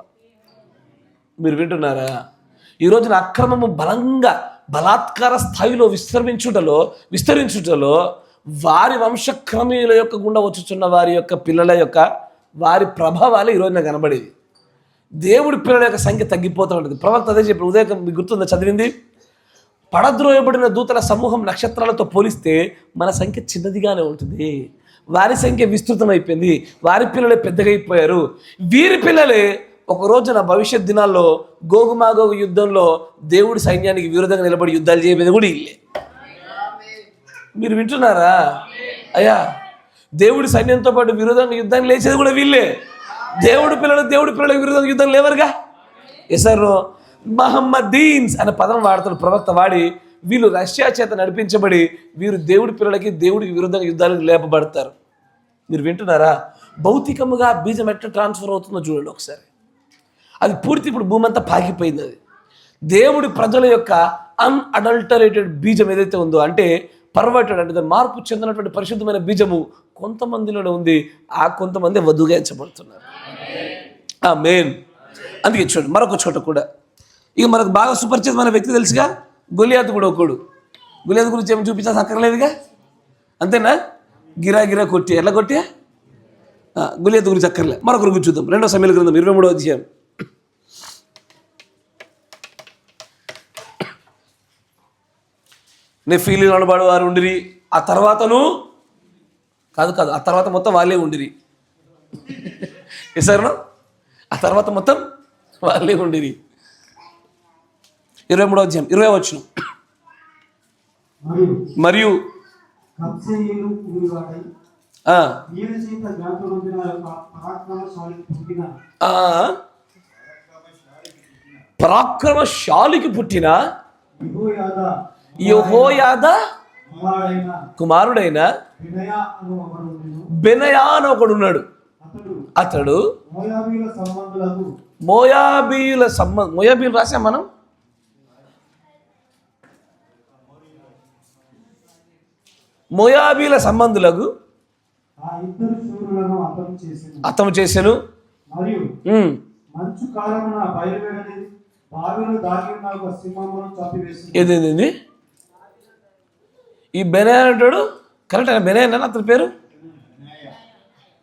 [SPEAKER 2] మీరు వింటున్నారా? ఈ రోజున అక్రమము బలాత్కార స్థాయిలో విస్తరించుటలో వారి వంశక్రమీల యొక్క గుండా వచ్చుచున్న వారి యొక్క పిల్లల యొక్క వారి ప్రభావాలు ఈ రోజున కనబడేది. దేవుడి పిల్లల యొక్క సంఖ్య తగ్గిపోతూ ఉంటుంది. ప్రవక్త అదే చెప్పి ఉదయం మీకు గుర్తుందా చదివింది? పడద్రోయబడిన దూతల సమూహం నక్షత్రాలతో పోలిస్తే మన సంఖ్య చిన్నదిగానే ఉంటుంది. వారి సంఖ్య విస్తృతమైపోయింది, వారి పిల్లలే పెద్దగా అయిపోయారు. వీరి పిల్లలే ఒక రోజున భవిష్యత్ దినాల్లో గోగుమాగోగు యుద్ధంలో దేవుడి సైన్యానికి విరుద్ధంగా నిలబడి యుద్ధాలు చేయబోయేది కూడా ఇల్లే. మీరు వింటున్నారా? అయ్యా, దేవుడి సైన్యంతో పాటు విరోధంగా యుద్ధాన్ని లేచేది కూడా వీళ్ళే. దేవుడి పిల్లలకు విరోధంగా యుద్ధం లేవరుగా. ఎసరు మహమ్మదీన్స్ అనే పదం వాడతాడు ప్రవక్త, వాడి వీళ్ళు రష్యా చేత నడిపించబడి వీరు దేవుడి పిల్లలకి దేవుడికి విరుద్ధంగా యుద్ధాలకు లేపబడతారు. మీరు వింటున్నారా? భౌతికముగా బీజం ఎట్లా ట్రాన్స్ఫర్ అవుతుందో చూడండి ఒకసారి. అది పూర్తి ఇప్పుడు భూమి అంతా పాకిపోయింది. అది దేవుడి ప్రజల యొక్క అన్అడల్టరేటెడ్ బీజం ఏదైతే ఉందో, అంటే పర్వర్టెడ్, అంటే మార్పు చెందినటువంటి పరిశుద్ధమైన బీజము కొంతమందిలోనే ఉంది. ఆ కొంతమంది వధువుగా ఎంచబడుతున్నారు. ఆమేన్. అందుకే చూడండి మరొక చోట కూడా ఇక మనకు బాగా సుపరిచితమైన వ్యక్తి తెలుసుగా, గొలియాతు కూడా ఒకడు. గొలియాతు గురించి ఏమి చూపించాల్సి అక్కర్లేదుగా, అంతేనా? గిరా కొట్టి ఎట్లా కొట్టి గొలియాతు గురించి అక్కర్లే. మరొకరు గురించి చూద్దాం. 2 సమూయేలు గ్రంథం 23వ అధ్యాయం. నెఫీలీలు అనబడు వారు ఉండిరి. ఆ తర్వాతను కాదు ఆ తర్వాత మొత్తం వాళ్ళే ఉండిరి. సరేనా? ఆ తర్వాత మొత్తం వాళ్ళే ఉండిరి. 23వ అధ్యాయం 20వ వచనం. మరియు పరాక్రమశాలికి పుట్టిన యెహోయాదా కుమారుడైన బెనయా అని ఒకడు ఉన్నాడు. అతడు మోయాబీయులు రాసాం మనం. మోయాబీల సంబంధులకు అతము చేసెను. ఏదేంది ఈ బెనాయా అంటాడు? కరెక్ట్ అయినా బెనాయా అతని పేరు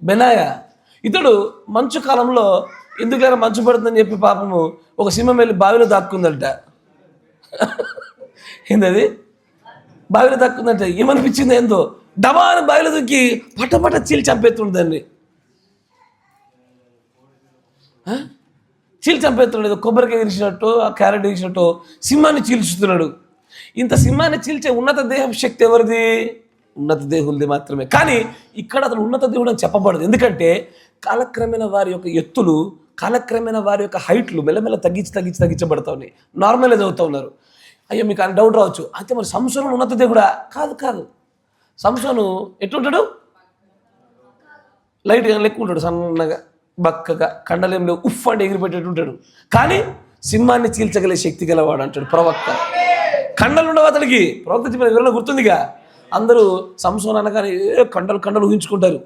[SPEAKER 2] బెనాయా. ఇతడు మంచు కాలంలో ఎందుకైనా మంచు పడుతుందని చెప్పి పాపము ఒక సింహం వెళ్ళి బావిలో దాక్కుందంట. ఏందది? బావిలో దాక్కుందంట. ఏమనిపించింది ఏందో, డబాని బావిలో దూకి పట్టపట్ట చీల్చి చంపేస్తుండే దాన్ని. చీల్చి చంపేస్తున్నాడు. కొబ్బరికాయ ఇరిచినట్టు, ఆ క్యారెట్ ఇరిచినట్టు సింహాన్ని చీల్చుతున్నాడు. ఇంత సింహాన్ని చీల్చే ఉన్నత దేహం శక్తి ఎవరిది? ఉన్నత దేవులది మాత్రమే. కానీ ఇక్కడ అతను ఉన్నత దేవుడు అని చెప్పబడదు. ఎందుకంటే కాలక్రమేణా వారి యొక్క ఎత్తులు, కాలక్రమేణా వారి యొక్క హైట్లు మెల్లమెల్ల తగ్గించబడతా ఉన్నాయి, నార్మలైజ్ అవుతూ ఉన్నారు. అయ్యో మీకు అని డౌట్ రావచ్చు, అయితే మరి సంసోను ఉన్నత దేవుడా? కాదు. సంసోను ఎట్లుంటాడు? లైట్గా లెక్క ఉంటాడు, సన్నగా బక్కగా, కండలేం లేవు, ఉఫ్ అంటే ఎగిరిపెట్టేటుంటాడు. కానీ సింహాన్ని చీల్చగలే శక్తి గలవాడు అంటాడు ప్రవక్త. కండలు ఉండవు అతనికి. ప్రవక్త చెప్పిన వివరణ గుర్తుందిగా. అందరూ సంసోన్ అనగానే కండలు ఊహించుకుంటారు.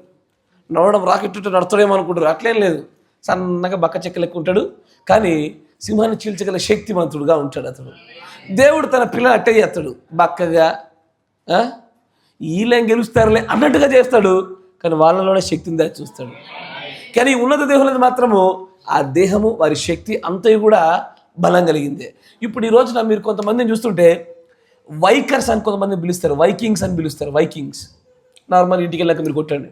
[SPEAKER 2] నడవడం రాకెట్ నడుస్తాడేమో అనుకుంటారు. అట్లేం లేదు, సన్నగా బక్క చెక్క లెక్క ఉంటాడు. కానీ సింహాన్ని చీల్చగల శక్తిమంతుడుగా ఉంటాడు అతడు. దేవుడు తన పిల్లలు అట్టే చేస్తాడు, బక్కగా వీళ్ళేం గెలుస్తారులే అన్నట్టుగా చేస్తాడు. కానీ వాళ్ళలోనే శక్తిని దాచి చూస్తాడు. కానీ ఉన్నత దేవులది మాత్రము ఆ దేహము, వారి శక్తి అంతయు కూడా బలం కలిగిందే. ఇప్పుడు ఈ రోజున మీరు కొంతమందిని చూస్తుంటే వైకర్స్ అని కొంతమంది పిలుస్తారు, వైకింగ్స్ అని పిలుస్తారు. వైకింగ్స్ నార్మల్ ఇంటికి వెళ్ళాక మీరు కొట్టండి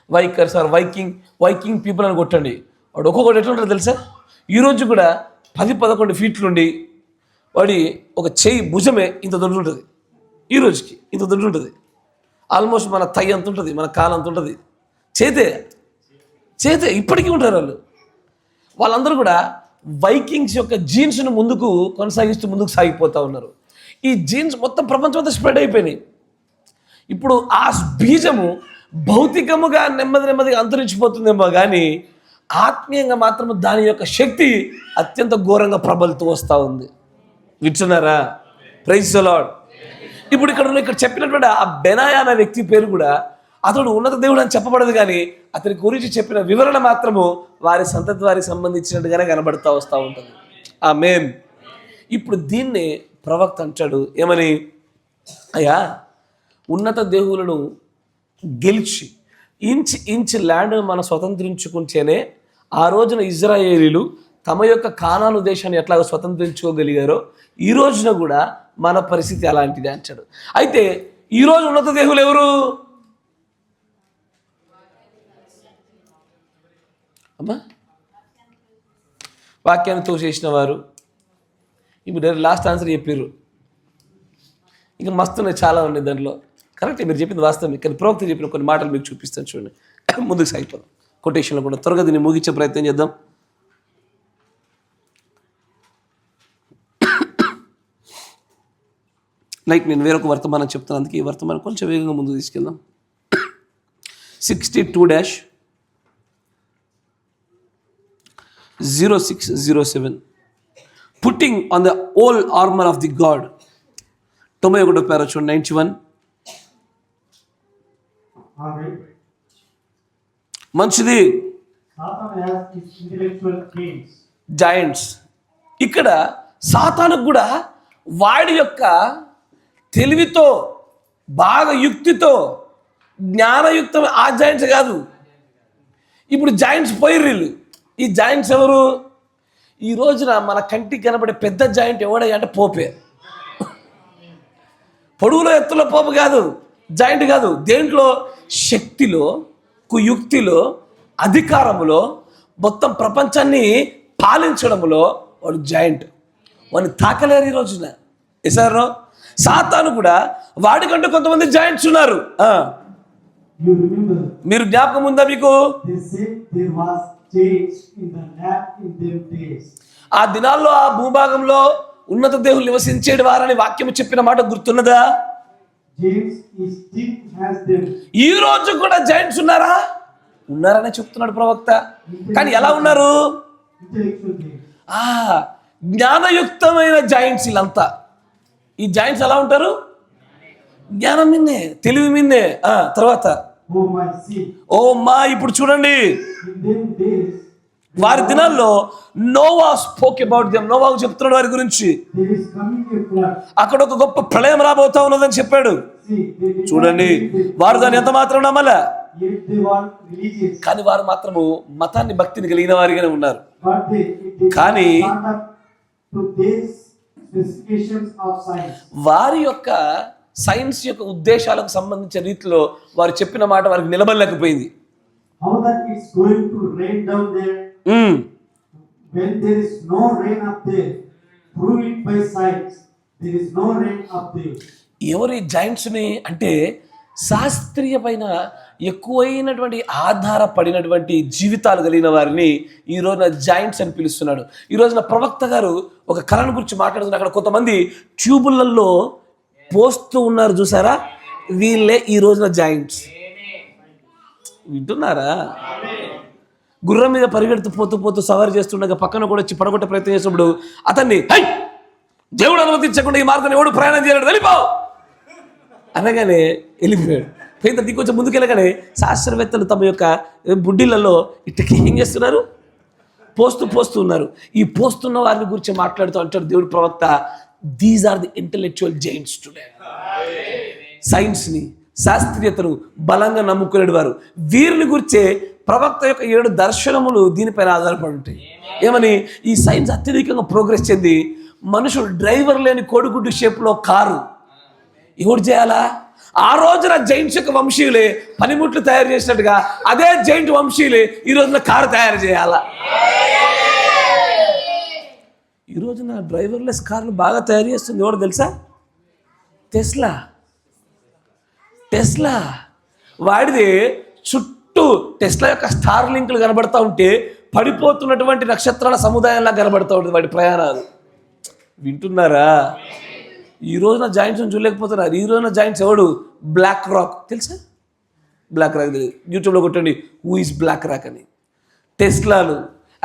[SPEAKER 2] వైకర్స్ ఆర్ వైకింగ్ పీపుల్ అని కొట్టండి. వాడు ఒక్కొక్కటి ఎట్లుంటారు తెలుసా? ఈరోజు కూడా 10-11 ఫీట్లు ఉండి వాడి ఒక చెయ్యి భుజమే ఇంత దొడ్డు ఉంటుంది. ఈ రోజుకి ఇంత దొడ్డు ఉంటుంది. ఆల్మోస్ట్ మన తై అంత ఉంటుంది, మన కాలు అంత ఉంటుంది. చేతే ఇప్పటికీ ఉంటారు వాళ్ళందరూ కూడా వైకింగ్స్ యొక్క జీన్స్ను ముందుకు కొనసాగిస్తూ ముందుకు సాగిపోతూ ఉన్నారు. ఈ జీన్స్ మొత్తం ప్రపంచం అంతా స్ప్రెడ్ అయిపోయినాయి. ఇప్పుడు ఆ బీజము భౌతికముగా నెమ్మదిగా అంతరించిపోతుందేమో కానీ ఆత్మీయంగా మాత్రం దాని యొక్క శక్తి అత్యంత ఘోరంగా ప్రబలుతూ వస్తూ ఉంది. వింటున్నారా? Praise the lord. ఇప్పుడు ఇక్కడ చెప్పినటువంటి ఆ బెనాయా అనే వ్యక్తి పేరు కూడా అతడు ఉన్నత దేవుడు అని చెప్పబడదు, కానీ అతని గురించి చెప్పిన వివరణ మాత్రము వారి సంతతి వారికి సంబంధించినట్టుగానే కనబడుతూ వస్తూ ఉంటుంది. ఆమేన్. ఇప్పుడు దీన్నే ప్రవక్త అంటాడు ఏమని, అయ్యా ఉన్నత దేవులను గెలిచి ఇంచ్ ల్యాండ్ మనం స్వతంత్రించుకుంటేనే ఆ రోజున ఇజ్రాయేలీలు తమ యొక్క కానాను దేశాన్ని ఎట్లాగో స్వతంత్రించుకోగలిగారో ఈ రోజున కూడా మన పరిస్థితి అలాంటిది అంటాడు. అయితే ఈరోజు ఉన్నత దేవులు ఎవరు? అమ్మా, వాక్యాన్ని తోసేసిన వారు. ఇప్పుడు లాస్ట్ ఆన్సర్ చెప్పారు. ఇంకా మస్తున్నాయి, చాలా ఉన్నాయి దాంట్లో. కరెక్ట్, మీరు చెప్పింది వాస్తవమే, కానీ ప్రవక్త చెప్పిన కొన్ని మాటలు మీకు చూపిస్తాను చూడండి. ముందుకు సాగిపోదాం. కొటేషన్లో కూడా త్వరగా దీన్ని ముగించే ప్రయత్నం చేద్దాం. నేను వేరొక వర్తమానం చెప్తాను, అందుకే ఈ వర్తమానం కొంచెం వేగంగా ముందుకు తీసుకెళ్దాం. 62-06-07 putting on the whole armour of the God. 91వ పేరా చూడండి. 91 మంచిది. జాయింట్స్. ఇక్కడ సాతానుకు కూడా వాడి యొక్క తెలివితో, బాగా యుక్తితో, జ్ఞానయుక్తం ఆ జాయింట్స్ కాదు. ఇప్పుడు జాయింట్స్ పోయిర్రీళ్ళు. ఈ జాయింట్స్ ఎవరు? ఈ రోజున మన కంటికి కనబడే పెద్ద జాయింట్ ఎవడయ్యా అంటే పోపే. పొడుగులో ఎత్తులో పోపు కాదు, జాయింట్ కాదు. దేంట్లో? శక్తిలో, కుయుక్తిలో, అధికారములో, మొత్తం ప్రపంచాన్ని పాలించడంలో వాడు జాయింట్. వాడిని తాకలేరు ఈ రోజున. ఎసారో సాతాను కూడా వాడికంటూ కొంతమంది జాయింట్స్ ఉన్నారు. మీరు జ్ఞాపకం ఉందా మీకు? ఆ దినాల్లో ఆ భూభాగంలో ఉన్నత దేవులు నివసించేడు వారని వాక్యము చెప్పిన మాట గుర్తున్నదా? ఈ రోజు కూడా జాయింట్స్ ఉన్నారని చెప్తున్నాడు ప్రవక్త. కానీ ఎలా ఉన్నారు? జ్ఞానయుక్తమైన జాయింట్స్ వీళ్ళంతా. ఈ జాయింట్స్ ఎలా ఉంటారు? జ్ఞానం మిన్నే, తెలివి మిన్నే. తర్వాత ఓ మా ఇప్పుడు చూడండి, వారి దినాల్లో నోవా స్పోక్ అబౌట్ దెమ్. నోవాకు చెప్తున్నాడు వారి గురించి. అక్కడ ఒక గొప్ప ప్రళయం రాబోతా ఉన్నదని చెప్పాడు. చూడండి, వారు దాన్ని ఎంత మాత్రం నమ్మలే, కానీ వారు మాత్రము మతాన్ని, భక్తిని కలిగిన వారిగానే ఉన్నారు. కానీ వారి యొక్క సైన్స్ యొక్క ఉద్దేశాలకు సంబంధించిన రీతిలో వారు చెప్పిన మాట వారికి నిలబడలేకపోయింది. ఎవరి జాయింట్స్ ని అంటే శాస్త్రీయ పైన ఎక్కువైనటువంటి ఆధారపడినటువంటి జీవితాలు కలిగిన వారిని ఈ రోజున జాయింట్స్ అని పిలుస్తున్నాడు. ఈ రోజున ప్రవక్త గారు ఒక కళను గురించి మాట్లాడుతున్నారు. అక్కడ కొంతమంది ట్యూబులలో పోస్తూ ఉన్నారు చూసారా, వీళ్ళే ఈ రోజున జాయింట్స్. వింటున్నారా? గుర్రం మీద పరిగెడుతూ పోతూ సవారీ చేస్తుండగా పక్కన కూడా వచ్చి పడగొట్టే ప్రయత్నం చేసినప్పుడు అతన్ని, దేవుడు అనుమతించకుండా ఈ మార్గం ఎవడు ప్రయాణం చేయలేడు, వెళ్ళిపో అనగానే వెళ్ళిపోయాడు. పెద్ద దిక్కొంచెం ముందుకెళ్ళగానే శాస్త్రవేత్తలు తమ యొక్క బుడ్డిలలో ఇట్టకి ఏం చేస్తున్నారు? పోస్తూ ఉన్నారు. ఈ పోస్తున్న వారిని గురించి మాట్లాడుతూ అంటాడు దేవుడు ప్రవక్త, these are the intellectual giants today. సైన్స్ని, శాస్త్రీయతను బలంగా నమ్ముకునే వారు. వీరిని గురించే ప్రవక్త యొక్క 7 దర్శనములు దీనిపైన ఆధారపడి ఉంటాయి. ఏమని? ఈ సైన్స్ అత్యధికంగా ప్రోగ్రెస్ చెంది మనుషులు డ్రైవర్ లేని కోడిగుడ్డు షేప్లో కారు ఎవడు చేయాలా? ఆ రోజున జైంట్స్ యొక్క వంశీయులే పనిముట్లు తయారు చేసినట్టుగా అదే జైంట్ వంశీయులే ఈ రోజున కారు తయారు చేయాలా? ఈ రోజున డ్రైవర్లెస్ కార్లు బాగా తయారు చేస్తుంది ఎవరు తెలుసా? టెస్లా వాడిదే చుట్టూ టెస్లా యొక్క స్టార్ లింకులు కనబడతా ఉంటే పడిపోతున్నటువంటి నక్షత్రాల సముదాయంలా కనబడతా ఉంటుంది వాడి ప్రయాణాలు. వింటున్నారా? ఈ రోజున జాయింట్స్ చూడలేకపోతున్నారు. ఈ రోజున జాయింట్స్ ఎవడు? బ్లాక్ రాక్ తెలుసా? బ్లాక్ రాక్ తెలియదు, యూట్యూబ్లో కొట్టండి హూ ఈజ్ బ్లాక్ రాక్ అని. టెస్లాలు,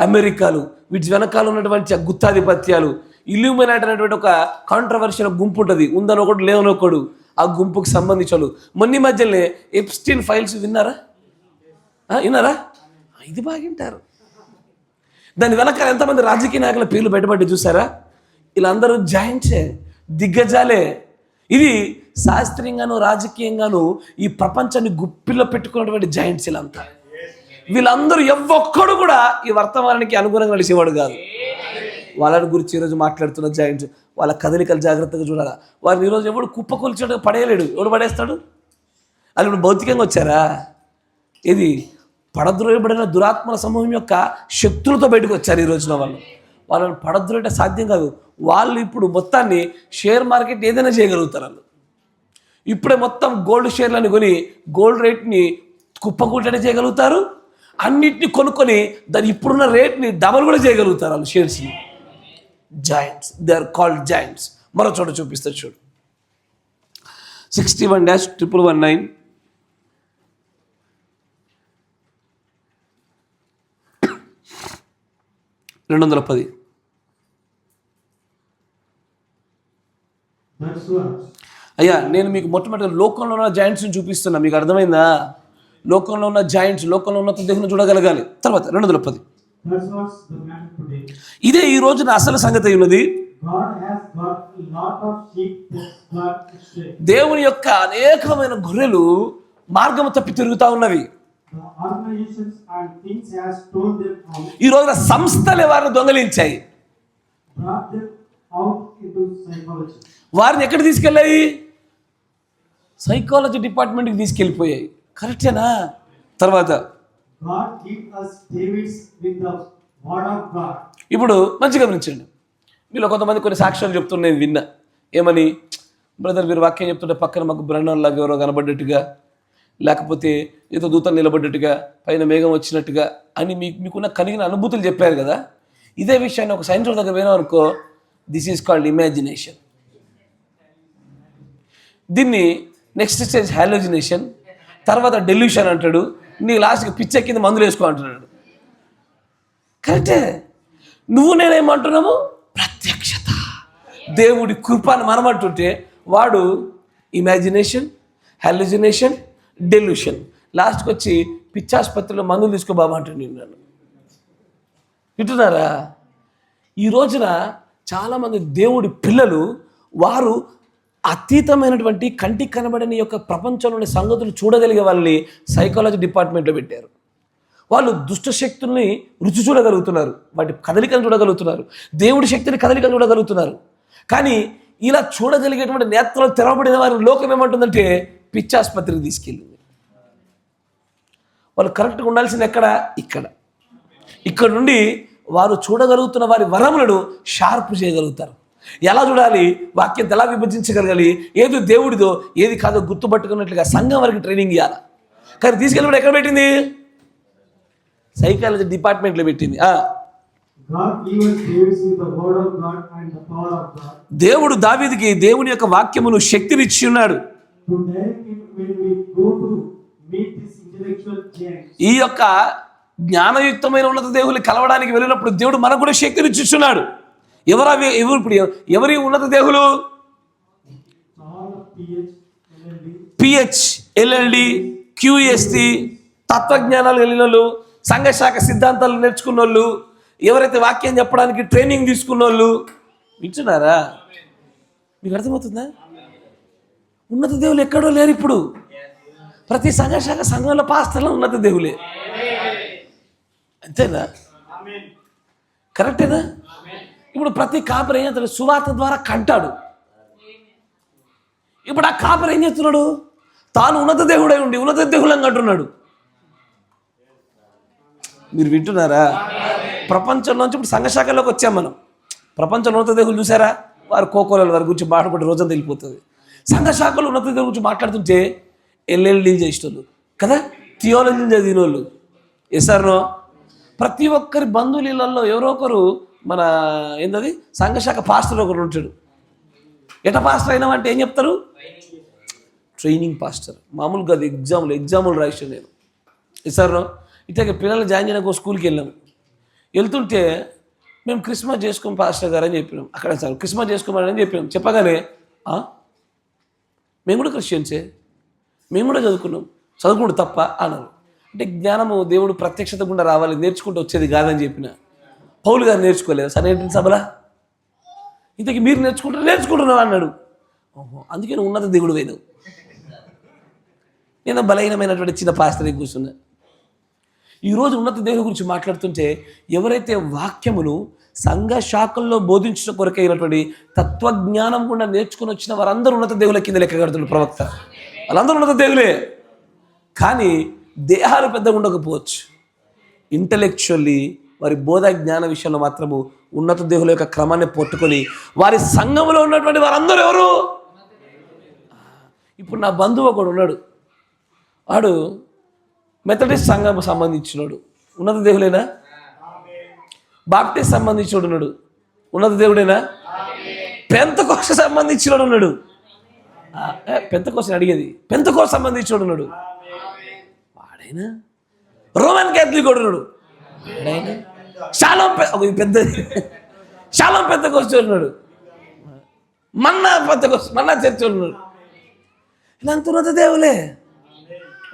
[SPEAKER 2] అమెరికాలు, వీటి వెనకాల ఉన్నటువంటి గుత్తాధిపత్యాలు, ఇల్యూమినాటి అనేటువంటి ఒక కాంట్రవర్షియల్ గుంపు ఉంటుంది, ఉందని ఒకడు లేవని ఒకడు, ఆ గుంపుకు సంబంధించి వాళ్ళు. మొన్న మధ్యలోనే ఎప్స్టీన్ ఫైల్స్ విన్నారా? ఇది బాగింటారు. దాని వెనకాల ఎంతమంది రాజకీయ నాయకుల పేర్లు బయటపడి చూసారా? వీళ్ళందరూ జాయింట్సే, దిగ్గజాలే. ఇది శాస్త్రీయంగాను రాజకీయంగాను ఈ ప్రపంచాన్ని గుప్పిలో పెట్టుకున్నటువంటి జాయింట్స్. వీళ్ళందరూ ఎవ్వొక్కడు కూడా ఈ వర్తమానానికి అనుగుణంగా నడిచేవాడు కాదు. వాళ్ళని గురించి ఈరోజు మాట్లాడుతున్న జాయింట్స్, వాళ్ళ కదలికలు జాగ్రత్తగా చూడాలా. వారిని ఈరోజు ఎవడు కుప్పకొల్చాడు పడేయలేడు. ఎవడు పడేస్తాడు? వాళ్ళు ఇప్పుడు భౌతికంగా వచ్చారా? ఇది పడద్రోయబడిన దురాత్మల సమూహం యొక్క శక్తులతో బయటకు వచ్చారు ఈ రోజున. వాళ్ళని పడద్రోయట సాధ్యం కాదు. వాళ్ళు ఇప్పుడు మొత్తాన్ని షేర్ మార్కెట్ ఏదైనా చేయగలుగుతారు. వాళ్ళు ఇప్పుడే మొత్తం గోల్డ్ షేర్లని కొని గోల్డ్ రేట్ని కుప్పకూటనే చేయగలుగుతారు. అన్నిటిని కొనుక్కొని దాని ఇప్పుడున్న రేట్ని డబల్ కూడా చేయగలుగుతారు వాళ్ళు షేర్స్ని. Giants, they are called giants. మరో చోట చూపిస్తారు చూడు, 61-1119 210. అయ్యా, నేను మీకు మొట్టమొదటి లోకంలో ఉన్న జాయింట్స్ని చూపిస్తున్నా. మీకు అర్థమైందా? లోకంలో ఉన్న జాయింట్స్, లోకంలో ఉన్న దేవుని చూడగలగాలి. తర్వాత 210. ఇదే ఈ రోజున అసలు సంగతి ఉన్నది. దేవుని యొక్క అనేకమైన గొర్రెలు మార్గము తప్పి తిరుగుతా ఉన్నవి. ఈ రోజున సంస్థలే వారిని దొంగలించాయి. వారిని ఎక్కడ తీసుకెళ్ళాయి? సైకాలజీ డిపార్ట్మెంట్కి తీసుకెళ్ళిపోయాయి. కరెక్టేనా? తర్వాత ఇప్పుడు మంచిగా గమనించండి. మీలో కొంతమంది కొన్ని సాక్ష్యాలు చెప్తున్నా, నేను విన్నా. ఏమని? బ్రదర్, మీరు వాక్యం చెప్తుంటే పక్కన మాకు బ్రహ్మలాగా ఎవరో కనబడ్డట్టుగా, లేకపోతే ఏదో దూతలు నిలబడ్డట్టుగా, పైన మేఘం వచ్చినట్టుగా అని మీకున్న కలిగిన అనుభూతులు చెప్పారు కదా. ఇదే విషయాన్ని ఒక సైన్స్ దగ్గర పోయినాం అనుకో, దిస్ ఈజ్ కాల్డ్ ఇమాజినేషన్. దీన్ని నెక్స్ట్ స్టేజ్ హాలోజినేషన్, తర్వాత డెల్యూషన్ అంటాడు. నీ లాస్ట్కి పిచ్చెక్కింది మందులు వేసుకో అంటున్నాడు. కరెక్టే. నువ్వు నేనేమంటున్నాము? ప్రత్యక్షత, దేవుడి కృపను మనం అంటుంటే వాడు ఇమాజినేషన్, హాలోజినేషన్, డెల్యూషన్. లాస్ట్కి వచ్చి పిచ్చాసుపత్రిలో మందులు తీసుకో బాబా అంటాడు. నేను వింటున్నారా? ఈ రోజున చాలామంది దేవుడి పిల్లలు వారు అతీతమైనటువంటి కంటికి కనబడని యొక్క ప్రపంచంలోని సంగతులు చూడగలిగే వాళ్ళని సైకాలజీ డిపార్ట్మెంట్లో పెట్టారు. వాళ్ళు దుష్ట శక్తుల్ని రుచి చూడగలుగుతున్నారు, వాటి కదలికలు చూడగలుగుతున్నారు, దేవుడి శక్తిని కదలికలు చూడగలుగుతున్నారు. కానీ ఇలా చూడగలిగేటువంటి నేత్రాలు తెరవబడిన వారి లోకం ఏమంటుందంటే పిచ్చాసుపత్రికి తీసుకెళ్ళింది. వాళ్ళు కరెక్ట్గా ఉండాల్సింది ఎక్కడ? ఇక్కడ నుండి వారు చూడగలుగుతున్న వారి వరములను షార్ప్ చేయగలుగుతారు. ఎలా చూడాలి? వాక్యం ఎలా విభజించగలగాలి? ఏది దేవుడిదో ఏది కాదో గుర్తుపట్టుకున్నట్లుగా సంఘం వరకు ట్రైనింగ్ ఇవ్వాలి. కానీ తీసుకెళ్ళి ఎక్కడ పెట్టింది? సైకాలజీ డిపార్ట్మెంట్లో పెట్టింది. దేవుడు దావీదుకి దేవుని యొక్క వాక్యమును శక్తినిచ్చి ఉన్నాడు. ఈ యొక్క జ్ఞానయుక్తమైన ఉన్నత దేవుని కలవడానికి వెళ్ళినప్పుడు దేవుడు మనకు కూడా శక్తినిచ్చిస్తున్నాడు. ఎవరి ఉన్నత దేవులు? పిహెచ్, ఎల్ఎల్డి, క్యూఎస్టి, తత్వజ్ఞానాలు వెళ్ళిన వాళ్ళు, సంఘశాఖ సిద్ధాంతాలు నేర్చుకున్న వాళ్ళు, ఎవరైతే వాక్యం చెప్పడానికి ట్రైనింగ్ తీసుకున్న వాళ్ళు. వింటున్నారా? మీకు అర్థమవుతుందా? ఉన్నత దేవులు ఎక్కడో లేరు ఇప్పుడు. ప్రతి సంఘశాఖ సంఘంలో పాస్తలో ఉన్నత దేవులే. అంతేనా? కరెక్టేనా? ఇప్పుడు ప్రతి కాపరి ఏం చేస్తాడు? సువార్త ద్వారా కంటాడు. ఇప్పుడు ఆ కాపరి ఏం చేస్తున్నాడు? తాను ఉన్నత దేవుడై ఉండి ఉన్నత దేవుళ్ళని అంటున్నాడు. మీరు వింటున్నారా? ప్రపంచంలోంచి ఇప్పుడు సంఘశాఖలోకి వచ్చాం మనం. ప్రపంచంలో ఉన్నత దేవులు చూసారా? వారు కోకోల వారి గురించి మాట్లాడుకుంటే రోజంతా వెళ్ళిపోతుంది. సంఘశాఖలో ఉన్నత దేవుల గురించి మాట్లాడుతుంటే ఎల్ఎల్డీ చేసేటోళ్ళు కదా, థియాలజీ చదివిన వాళ్ళు. ఎస్ఆర్నో ప్రతి ఒక్కరి బంధువులలో ఎవరో ఒకరు మన ఏంటది సంఘశాఖ పాస్టర్ ఒకరు ఉంటాడు. ఎట పాస్టర్ అయినామంటే ఏం చెప్తారు? Training pastor. మామూలుగా అది ఎగ్జాములు రాసాను నేను. ఎస్ఆర్నో ఇట్లాగే పిల్లలు జాయిన్ చేయడానికి స్కూల్కి వెళ్ళాము. వెళ్తుంటే మేము క్రిస్మస్ చేసుకోం పాస్టర్ గారు అని చెప్పినాం. అక్కడ సార్ క్రిస్మస్ చేసుకోమని చెప్పినాం. చెప్పగానే మేము కూడా క్రిస్టియన్సే, మేము కూడా చదువుకుంటూ తప్ప అన్నారు. అంటే జ్ఞానము దేవుడు ప్రత్యక్షత గుండా రావాలి, నేర్చుకుంటూ వచ్చేది కాదని చెప్పిన. పౌలు గారు నేర్చుకోలేదు సరైన సభలా. ఇంతకీ మీరు నేర్చుకుంటున్నావు అన్నాడు. ఓహో, అందుకే నువ్వు ఉన్నత దేవుడు పోయినావు. నేను బలహీనమైనటువంటి చిన్న పాస్టర్కి కూర్చున్నా. ఈరోజు ఉన్నత దేవుని గురించి మాట్లాడుతుంటే ఎవరైతే వాక్యమును సంఘ శాఖల్లో బోధించడం కొరకైనటువంటి తత్వజ్ఞానం కూడా నేర్చుకుని వచ్చిన వారందరూ ఉన్నత దేవుల కింద లెక్క కడుతున్న ప్రవక్త. వాళ్ళందరూ ఉన్నత దేవులే, కానీ దేహాలు పెద్దగా ఉండకపోవచ్చు. ఇంటలెక్చువల్లీ వారి బోధ జ్ఞాన విషయంలో మాత్రము ఉన్నత దేవుల యొక్క క్రమాన్ని పట్టుకొని వారి సంఘంలో ఉన్నటువంటి వారందరూ ఎవరు? ఇప్పుడు నా బంధువు ఒకడు ఉన్నాడు, వాడు మెథడిస్ట్ సంఘం సంబంధించినోడు, ఉన్నత దేవుడేనా? బాప్టిస్ట్ సంబంధించినోడు ఉన్నాడు, ఉన్నత దేవుడేనా? పెంతెకోస్తు సంబంధించినోడు ఉన్నాడు. పెంతెకోస్తు అడిగేది, పెంతెకోస్తు సంబంధించినోడు ఉన్నాడు, వాడైనా. రోమన్ క్యాథలిక్ వాడు ఉన్నాడు, వాడైనా. శాలం పెంతెకోస్తు ఉన్నాడు, మన్నా చర్చ్ ఉన్నాడు. ఇలాంటి ఉన్నత దేవులే.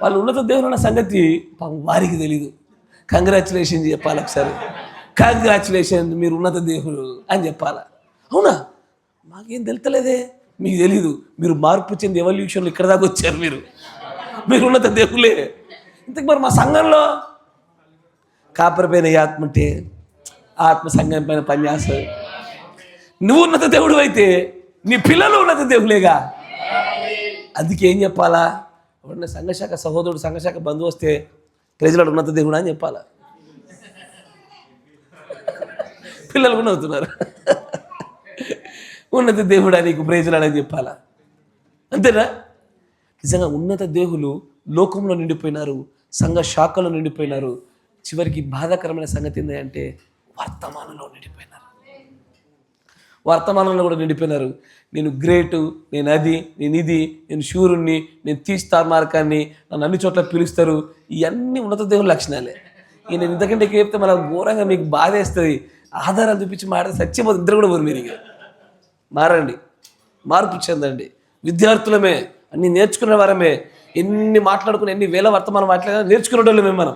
[SPEAKER 2] వాళ్ళు ఉన్నత దేవులు అన్న సంగతి వారికి తెలీదు. కంగ్రాచులేషన్ చెప్పాలి ఒకసారి, కంగ్రాచులేషన్ మీరు ఉన్నత దేవులు అని చెప్పాలా? అవునా? మాకేం తెలుతలేదే. మీకు తెలీదు, మీరు మార్పు చెంది ఎవల్యూషన్లో ఇక్కడ దాకా వచ్చారు. మీరు ఉన్నత దేవులే. ఇంతకు మరి మా సంఘంలో కాపరిపైన ఆత్మ ఉంటే ఆత్మ సంఘం పైన పనిచేస్తుంది. నువ్వు ఉన్నత దేవుడు అయితే నీ పిల్లలు ఉన్నత దేవులేగా. అందుకే ఏం చెప్పాలా? ఎవరన్నా సంఘశాఖ సహోదరుడు సంఘశాఖ బంధువు వస్తే ప్రజలు ఉన్నత దేవుడు అని చెప్పాలా? పిల్లలు కూడా అవుతున్నారు ఉన్నత దేవుడా నీకు ప్రజలని చెప్పాలా? అంతేనా? నిజంగా ఉన్నత దేవులు లోకంలో నిండిపోయినారు, సంఘ శాఖలో నిండిపోయినారు. చివరికి బాధాకరమైన సంగతి ఏంటంటే వర్తమానంలో నిండిపోయినారు. వర్తమానంలో కూడా నిండిపోయినారు. నేను గ్రేటు, నేను అది, నేను ఇది, నేను శూరుణ్ణి, నేను తీస్తారు మార్కాన్ని, నన్ను అన్ని చోట్ల పిలుస్తారు. ఇవన్నీ ఉన్నత దేవుని లక్షణాలే. నేను ఇంతకంటే చెప్తే మన ఘోరంగా మీకు బాధ వేస్తుంది. ఆధారాలు చూపించి మాట్లాడి సత్యపోతే ఇద్దరు కూడా మీరు మారండి, మార్పు చెందండి. విద్యార్థులమే, అన్ని నేర్చుకునే వారమే. ఎన్ని మాట్లాడుకుని ఎన్ని వేల వర్తమానం మాట్లాడినా నేర్చుకునే వాళ్ళమే మనం.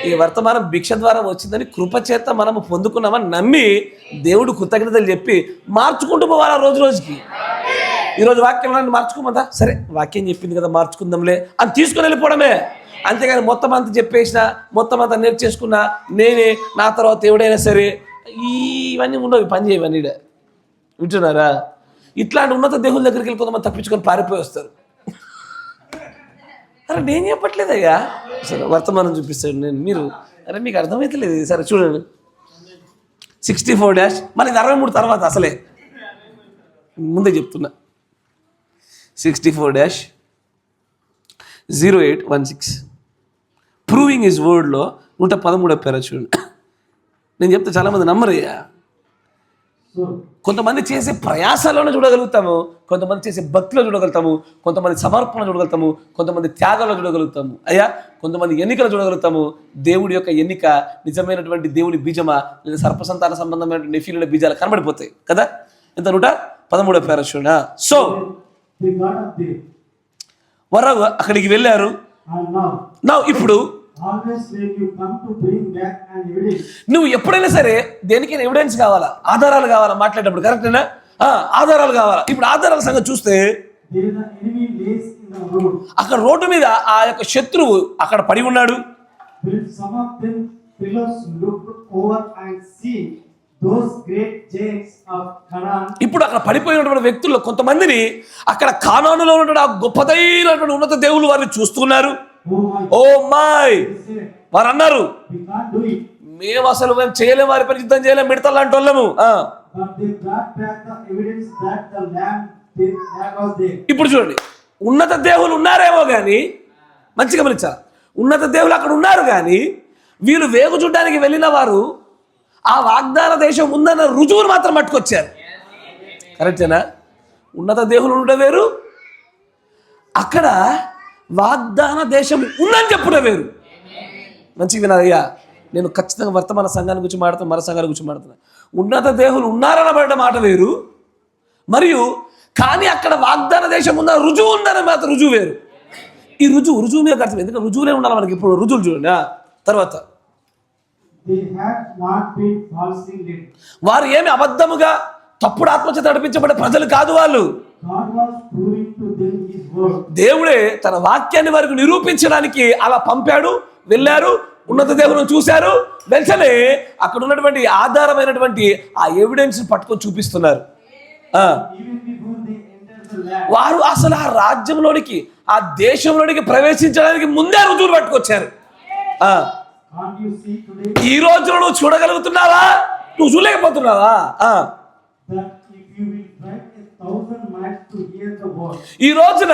[SPEAKER 2] ఈ వర్తమానం భిక్ష ద్వారా వచ్చిందని కృపచేత మనము పొందుకున్నామని నమ్మి దేవుడు కృతజ్ఞతలు చెప్పి మార్చుకుంటూ పోవాలి రోజు రోజుకి. ఈరోజు వాక్యం మార్చుకోమందా, సరే వాక్యం చెప్పింది కదా మార్చుకుందాంలే అని తీసుకుని వెళ్ళిపోవడమే. అంతేగాని మొత్తం అంతా చెప్పేసినా, మొత్తం అంతా నేర్చేసుకున్నా, నేనే నా తర్వాత ఎవడైనా సరే, ఇవన్నీ ఉండవు, పని చేయవన్నీ. వింటున్నారా? ఇట్లాంటి ఉన్నత దేవుల దగ్గరికి వెళ్ళి కొంతమంది తప్పించుకొని పారిపోయి వస్తారు. అరే నేను చెప్పట్లేదయ్యా, సరే వర్తమానం చూపిస్తాడు నేను. మీరు అరే మీకు అర్థమవుతలేదు. సరే చూడండి 64 మళ్ళీ 63 తర్వాత అసలే ముందే చెప్తున్నా. 64-0816 ప్రూవింగ్ హిస్ వర్డ్లో 113 పేరు చూడండి. నేను చెప్తే చాలామంది నమ్మరయ్యా. కొంతమంది చేసే ప్రయాసాలను చూడగలుగుతాము, కొంతమంది చేసే భక్తిలో చూడగలుగుతాము, కొంతమంది సమర్పణ చూడగలుగుతాము, కొంతమంది త్యాగాల్లో చూడగలుగుతాము. అయ్యా కొంతమంది ఎన్నికలు చూడగలుగుతాము. దేవుడి యొక్క ఎన్నిక నిజమైనటువంటి దేవుడి బీజమా లేదా సర్పసంతాన సంబంధమైన నెఫీల బీజాలు కనబడిపోతాయి కదా. ఎంత 113 పేరు చూడ. సో వారు అక్కడికి వెళ్ళారు. నా ఇప్పుడు నువ్వు ఎప్పుడైనా సరే దేనికైనా ఎవిడెన్స్ కావాలా, ఆధారాలు కావాలా మాట్లాడేటప్పుడు, కరెక్టేనా? ఆధారాలు కావాలా. ఇప్పుడు ఆధారాల సంగతి చూస్తే అక్కడ రోడ్డు మీద ఆ యొక్క శత్రువు అక్కడ పడి ఉన్నాడు. ఇప్పుడు అక్కడ పడిపోయినటువంటి వ్యక్తుల్లో కొంతమందిని అక్కడ కానానులో ఉన్నటువంటి ఆ గొప్పదైనటువంటి ఉన్నత దేవులు వారిని చూస్తున్నారు. ఓ మై, వారు అన్నారు మేము అసలు మేము చేయలేము, వారి పని యుద్ధం చేయలేము, మిడతలు లాంటి వాళ్ళము. ఇప్పుడు చూడండి, ఉన్నత దేవులు ఉన్నారేమో కానీ, మంచిగా గమనించాలి, ఉన్నత దేవులు అక్కడ ఉన్నారు కానీ వీళ్ళు వేగు చూడడానికి వెళ్ళిన వారు ఆ వాగ్దాన దేశం ఉందన్న రుజువును మాత్రం పట్టుకొచ్చారు. కరెక్టేనా? ఉన్నత దేవులు ఉండడం వేరు, అక్కడ వాగ్దాన దేశం ఉందని చెప్పడం వేరు. మంచిగా వినాలయ్యా, నేను ఖచ్చితంగా వర్తమాన సంఘాన్ని గురించి మాట్లాడుతాను, మర సంఘాల గురించి మాట్లాడుతున్నాను. ఉన్నత దేవులు ఉన్నారనబడ్డ మాట వేరు, మరియు కానీ అక్కడ వాగ్దాన దేశం ఉందన్న రుజువు ఉందని మాత్రం రుజువు వేరు. ఈ రుజువు మీద అర్థం, ఎందుకంటే రుజువులే ఉండాలి మనకి. ఇప్పుడు రుజువులు చూడండి. తర్వాత వారు ఏమి అబద్ధముగా తప్పుడు ఆత్మచేత నడిపించబడే ప్రజలు కాదు వాళ్ళు. దేవుడే తన వాక్యాన్ని వారికి నిరూపించడానికి అలా పంపాడు, వెళ్ళారు, ఉన్నత దేవులను చూశారు, వెంటనే అక్కడ ఉన్నటువంటి ఆధారమైనటువంటి ఆ ఎవిడెన్స్ పట్టుకొని చూపిస్తున్నారు. వారు అసలు ఆ రాజ్యంలోనికి, ఆ దేశంలోనికి ప్రవేశించడానికి ముందే రుజువులు పట్టుకొచ్చారు. ఈ రోజులో నువ్వు చూడగలుగుతున్నావా? నువ్వు చూడలేకపోతున్నావా? ఈ రోజున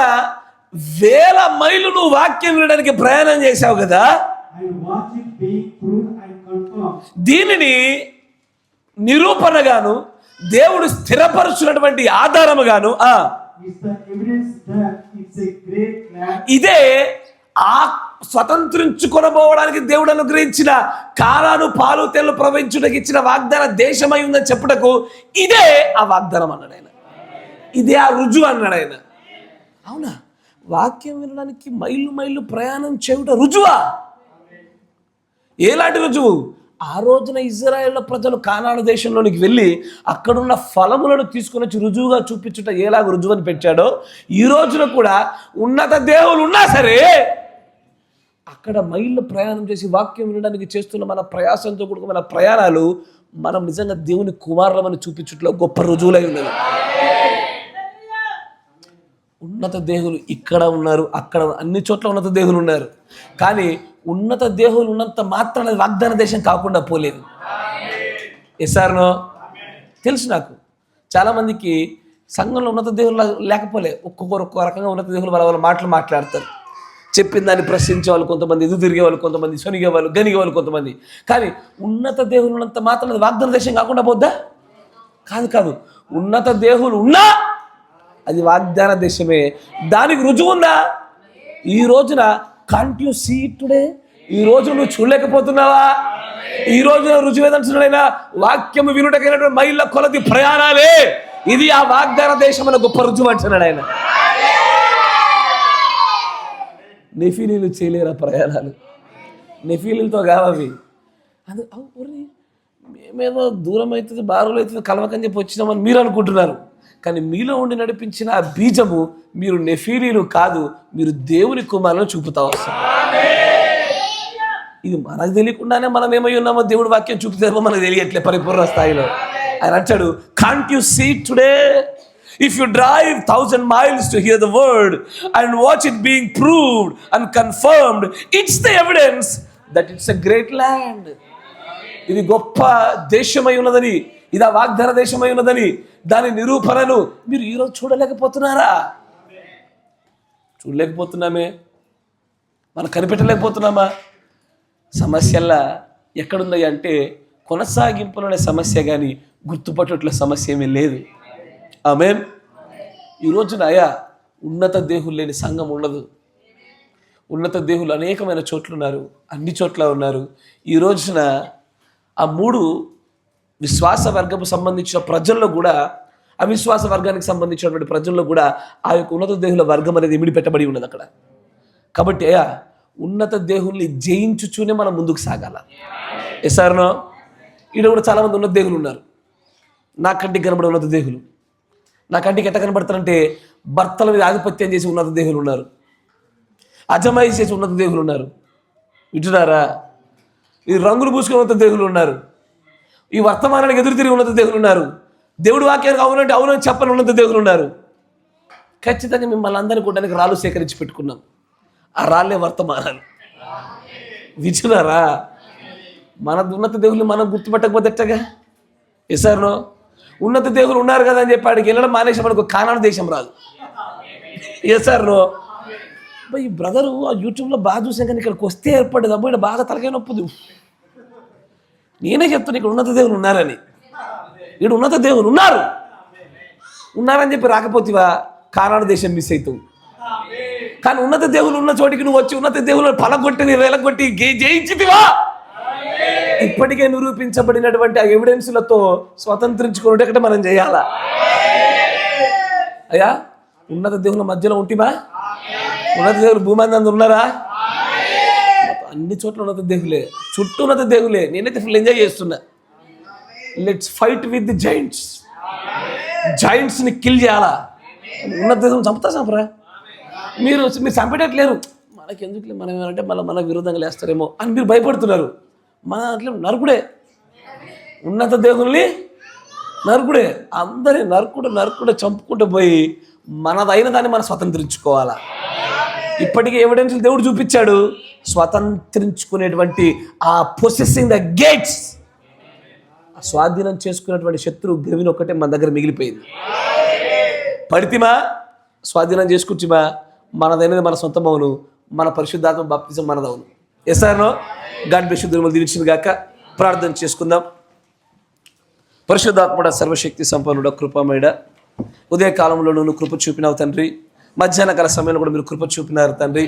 [SPEAKER 2] 1000 మైళ్ళు నువ్వు వాక్యం వినడానికి ప్రయాణం చేశావు కదా, దీనిని నిరూపణగాను దేవుడు స్థిరపరుచున్నటువంటి ఆధారముగాను ఇదే ఆ స్వతంత్రించుకొనబోవడానికి దేవుడు అనుగ్రహించిన కాలాను పాలు తెల్లు ప్రవహించుటకు ఇచ్చిన వాగ్దాన దేశమై ఉందని చెప్పుటకు ఇదే ఆ వాగ్దానం అన్నాడు ఆయన. ఇదే ఆ రుజువు అన్నాడు ఆయన. అవునా? వాక్యం వినడానికి మైళ్ళు ప్రయాణం చేయుట రుజువా? ఎలాంటి రుజువు? ఆ రోజున ఇజ్రాయేల్ ప్రజలు కానాను దేశంలోనికి వెళ్ళి అక్కడున్న ఫలములను తీసుకుని వచ్చి రుజువుగా చూపించుట ఎలాగ రుజువు అని పెట్టాడో, ఈ రోజున కూడా ఉన్నత దేవులు ఉన్నా సరే అక్కడ మైళ్ళు ప్రయాణం చేసి వాక్యం వినడానికి చేస్తున్న మన ప్రయాసంతో కూడుకున్న మన ప్రయాణాలు మనం నిజంగా దేవుని కుమారులమని చూపించుట్లో గొప్ప రుజువులై ఉన్నది. ఉన్నత దేవులు ఇక్కడ ఉన్నారు, అక్కడ అన్ని చోట్ల ఉన్నత దేవులు ఉన్నారు. కానీ ఉన్నత దేవులు ఉన్నంత మాత్రాన వాగ్దాన దేశం కాకుండా పోలేదు. ఎస్ఆర్నో తెలుసు నాకు. చాలామందికి సంఘంలో ఉన్నత దేవులు లేకపోలే, ఒక్కొక్కరు ఒక్కో రకంగా ఉన్నత దేవులు వాళ్ళ మాటలు మాట్లాడతారు. చెప్పిన దాన్ని ప్రశ్నించే వాళ్ళు కొంతమంది, ఎదురు తిరిగే వాళ్ళు కొంతమంది, సొనిగే వాళ్ళు, గనిగే వాళ్ళు కొంతమంది. కానీ ఉన్నత దేవులు ఉన్నంత మాత్రం వాగ్దాన దేశం కాకుండా పోద్దా? కాదు. ఉన్నత దేవులు ఉన్నా అది వాగ్దాన దేశమే. దానికి రుజువు ఉందా? ఈ రోజున కాంట్ యు సీ టుడే? ఈ రోజు నువ్వు చూడలేకపోతున్నావా? ఈ రోజున రుజువు ఏదంటున్నాడైనా, వాక్యము వినుటకైనటువంటి మైళ్ళ కొలది ప్రయాణాలే ఇది ఆ వాగ్దాన దేశం అన్న గొప్ప రుజువు అంటున్నాడు ఆయన. నెఫీలీలు చేయలేరా ప్రయాణాలు? నెఫీలీలతో కావవి. అది మేమేదో దూరం అవుతుంది, బారులు అవుతుంది, కలవకని చెప్పి వచ్చినామని మీరు అనుకుంటున్నారు. కానీ మీలో ఉండి నడిపించిన ఆ బీజము మీరు నెఫీలీలు కాదు, మీరు దేవుని కుమారులను చూపుతా వస్తారు. ఇది మనకు తెలియకుండానే మనం ఏమై ఉన్నామో దేవుడి వాక్యం చూపుతామో మనకు తెలియట్లే పరిపూర్ణ స్థాయిలో. ఆయన అంటాడు, can't you see today? If you drive 1000 miles to hear the word and watch it being proved and confirmed, it's the evidence that it's a great land. ఇది గొప్ప దేశమై ఉన్నదని, ఇది ఆ వాగ్దాన దేశమై ఉన్నదని దాని నిరూపణను మీరు ఈరోజు చూడలేకపోతున్నారా? చూడలేకపోతున్నామే, మనం కనిపెట్టలేకపోతున్నామా? సమస్యల్లా ఎక్కడుంది అంటే కొనసాగింపులోనే సమస్య, కానీ గుర్తుపట్టట్ల సమస్య ఏమీ లేదు. ఆమేన్. ఈ రోజున ఉన్నత దేవులు లేని సంఘం ఉండదు. ఉన్నత దేవులు అనేకమైన చోట్ల ఉన్నారు, అన్ని చోట్ల ఉన్నారు. ఈ రోజున ఆ 3 విశ్వాస వర్గపు సంబంధించిన ప్రజల్లో కూడా, అవిశ్వాస వర్గానికి సంబంధించినటువంటి ప్రజల్లో కూడా ఆ యొక్క ఉన్నత దేవుల వర్గం అనేది ఇమిడి పెట్టబడి ఉన్నది అక్కడ. కాబట్టి ఉన్నత దేవుల్ని జయించుచూనే మనం ముందుకు సాగాల. ఎస్ఆర్నో? ఇక్కడ కూడా చాలామంది ఉన్నత దేవులు ఉన్నారు. నా కంటికి కనబడే ఉన్నత దేవులు, నా కంటికి ఎట్ట కనబడతారంటే భర్తల మీద ఆధిపత్యం చేసి ఉన్నత దేవులు ఉన్నారు, అజమాయి చేసి ఉన్నత దేవులు ఉన్నారు. వింటున్నారా? ఈ రంగులు పూసుకుని ఉన్నత దేవులు ఉన్నారు, ఈ వర్తమానానికి ఎదురు తిరిగి ఉన్నత దేవులు ఉన్నారు, దేవుడి వాక్యానికి అవునంటే అవునని చెప్పని ఉన్నత దేవులు ఉన్నారు. ఖచ్చితంగా మిమ్మల్ని అందరినీ కొట్టడానికి రాళ్ళు సేకరించి పెట్టుకున్నాం. ఆ రాళ్ళే వర్తమానాలు. వింటున్నారా? మన ఉన్నత దేవుళ్ళు మనం గుర్తుపట్టకపోతే ఎట్టగా? ఎస్ఆర్నో? ఉన్నత దేవులు ఉన్నారు కదా అని చెప్పి ఆడికి వెళ్ళడం మానేసి మనకు కానాను దేశం రాదు. ఏ సార్ నో ఈ బ్రదరు ఆ యూట్యూబ్లో బాగా చూసాం కానీ ఇక్కడికి వస్తే ఏర్పడేది అబ్బో ఇక్కడ బాగా తలకాయ నొప్పుది. నేనే చెప్తాను ఇక్కడ ఉన్నత దేవులు ఉన్నారని. ఇక్కడ ఉన్నత దేవులు ఉన్నారని చెప్పి రాకపోతేవా కానాడు దేశం మిస్ అవుతావు. కానీ ఉన్నత దేవులు ఉన్న చోటికి నువ్వు వచ్చి ఉన్నత దేవులు పలగొట్టి వేలగొట్టి జయించితివా. ఇప్పటికే నిరూపించబడినటువంటి ఆ ఎవిడెన్స్లతో స్వతంత్రించుకున్నట్టు మనం చేయాలా? అయ్యా ఉన్నత దేవుల మధ్యలో ఉంటివా? ఉన్నత దేవులు భూమి అందు ఉన్నారా? అన్ని చోట్ల ఉన్నత దేవులే, చుట్టూ ఉన్నత దేవులే. నేనైతే ఫుల్ ఎంజాయ్ చేస్తున్నా. లెట్స్ ఫైట్ విత్ ది జాయింట్స్ని కిల్ చేయాలా? ఉన్నత దేవుని చంపురా. మీరు చంపేటట్లేరు. మనకెందుకులే, మనం ఏమంటే మళ్ళీ మన విరోధంగా లేస్తారేమో అని మీరు భయపడుతున్నారు. మన అట్లా నరుకుడే, ఉన్నత దేవుల్ని నరుకుడే. అందరి నరుకుడు చంపుకుంటూ పోయి మనదైన దాన్ని మనం స్వతంత్రించుకోవాలా. ఇప్పటికీ ఎవిడెన్స్లు దేవుడు చూపించాడు. స్వతంత్రించుకునేటువంటి ఆ పొసెసింగ్ ద గేట్స్, స్వాధీనం చేసుకునేటువంటి శత్రువు గ్రవిని ఒక్కటే మన దగ్గర మిగిలిపోయింది. పడితిమా స్వాధీనం చేసుకుంటుమా మనదైనది మన సొంతమవును, మన పరిశుద్ధాత్మ బాప్తిజం మనదవును. ఎస్ఆర్నో గాడ్ బ్లెస్ యు. దినములు దీవించిన గాక. ప్రార్థన చేసుకుందాం. పరిశుద్ధాత్ముడ, సర్వశక్తి సంపన్నుడ, కృపామయుడ, ఉదయకాలంలో నువ్వు కృప చూపినావు తండ్రి. మధ్యాహ్న కాల సమయంలో కూడా మీరు కృప చూపినారు తండ్రి.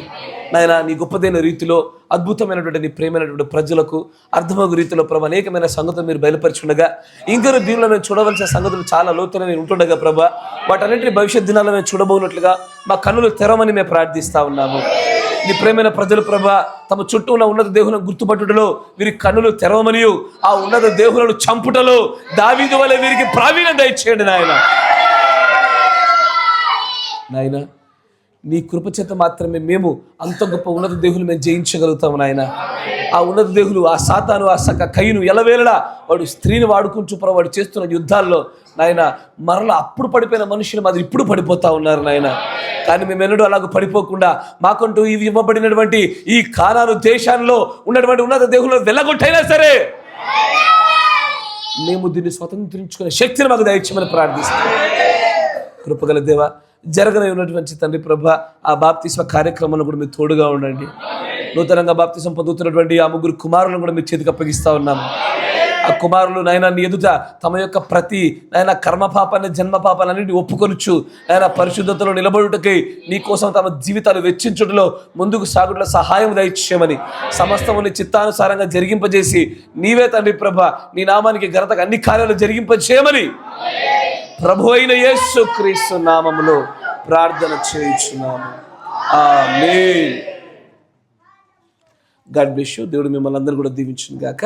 [SPEAKER 2] నాయన నీ గొప్పదైన రీతిలో అద్భుతమైనటువంటి నీ ప్రేమైనటువంటి ప్రజలకు అర్థమగు రీతిలో ప్రభు అనేకమైన సంగతులు మీరు బయలుపరిచుండగా, ఇంకా దీనిలో మేము చూడవలసిన సంగతులు చాలా లోతున నేను ఉంటుండగా ప్రభా, వాటన్నింటినీ భవిష్యత్ దినాల్లో మేము చూడబోనట్లుగా మా కన్నులు తెరవమని మేము ప్రార్థిస్తా ఉన్నాము. నీ ప్రేమైన ప్రజలు ప్రభా తమ చుట్టూ ఉన్న ఉన్నత దేవులను గుర్తుపట్టుటలో వీరి కన్నులు తెరవమనియు, ఆ ఉన్నత దేవులను చంపుటలో దావీదు వలె వీరికి ప్రావీణ్యం దయచేయండి నాయన. నీ కృపచేత మాత్రమే మేము అంత గొప్ప ఉన్నత దేవులు మేము జయించగలుగుతాము నాయన. ఆ ఉన్నత దేవులు, ఆ సాతాను, ఆ కయ్యను ఎలవేళలా వాడు స్త్రీని వాడుకుంటూ వాడు చేస్తున్న యుద్ధాల్లో నాయన మరలా అప్పుడు పడిపోయిన మనుషులు మాది ఇప్పుడు పడిపోతా ఉన్నారు నాయన. కానీ మేము ఎన్నడూ అలాగ పడిపోకుండా మాకంటూ ఇవి ఇవ్వబడినటువంటి ఈ కానాను దేశాల్లో ఉన్నటువంటి ఉన్నత దేవులను వెళ్ళగొట్టైనా సరే మేము దీన్ని స్వతంత్రించుకునే శక్తిని మాకు దయచేయమని ప్రార్థిస్తాం. కృపగల దేవ, జరగనే ఉన్నటువంటి తండ్రి ప్రభ ఆ బాప్తిస్మ కార్యక్రమంలో కూడా మీరు తోడుగా ఉండండి. నూతనంగా బాప్తిస్మ పొందుతున్నటువంటి ఆ ముగ్గురు కుమారులను కూడా మీ చేతికి అప్పగిస్తా ఉన్నాము. ఆ కుమారులు నాయన నీ ఎదుట తమ యొక్క ప్రతి నాయన కర్మపాపాన్ని జన్మపాపాలన్నింటినీ ఒప్పుకొనుచు నాయన పరిశుద్ధతలో నిలబడుటకై నీ కోసం తమ జీవితాలు వెచ్చించుటలో ముందుకు సాగుటలో సహాయం దయచేయమని, సమస్తము నీ చిత్తానుసారంగా జరిగింపజేసి నీవే తండ్రి ప్రభ నీ నామానికి ఘనతగా అన్ని కార్యాలు జరిగింపజేయమని ప్రభు అయిన యేసు క్రీస్తు నామములో ప్రార్థన చేయుచున్నాము. ఆమేన్. God bless you. దేవుడు మిమ్మల్ని అందరూ కూడా దీవించును గాక.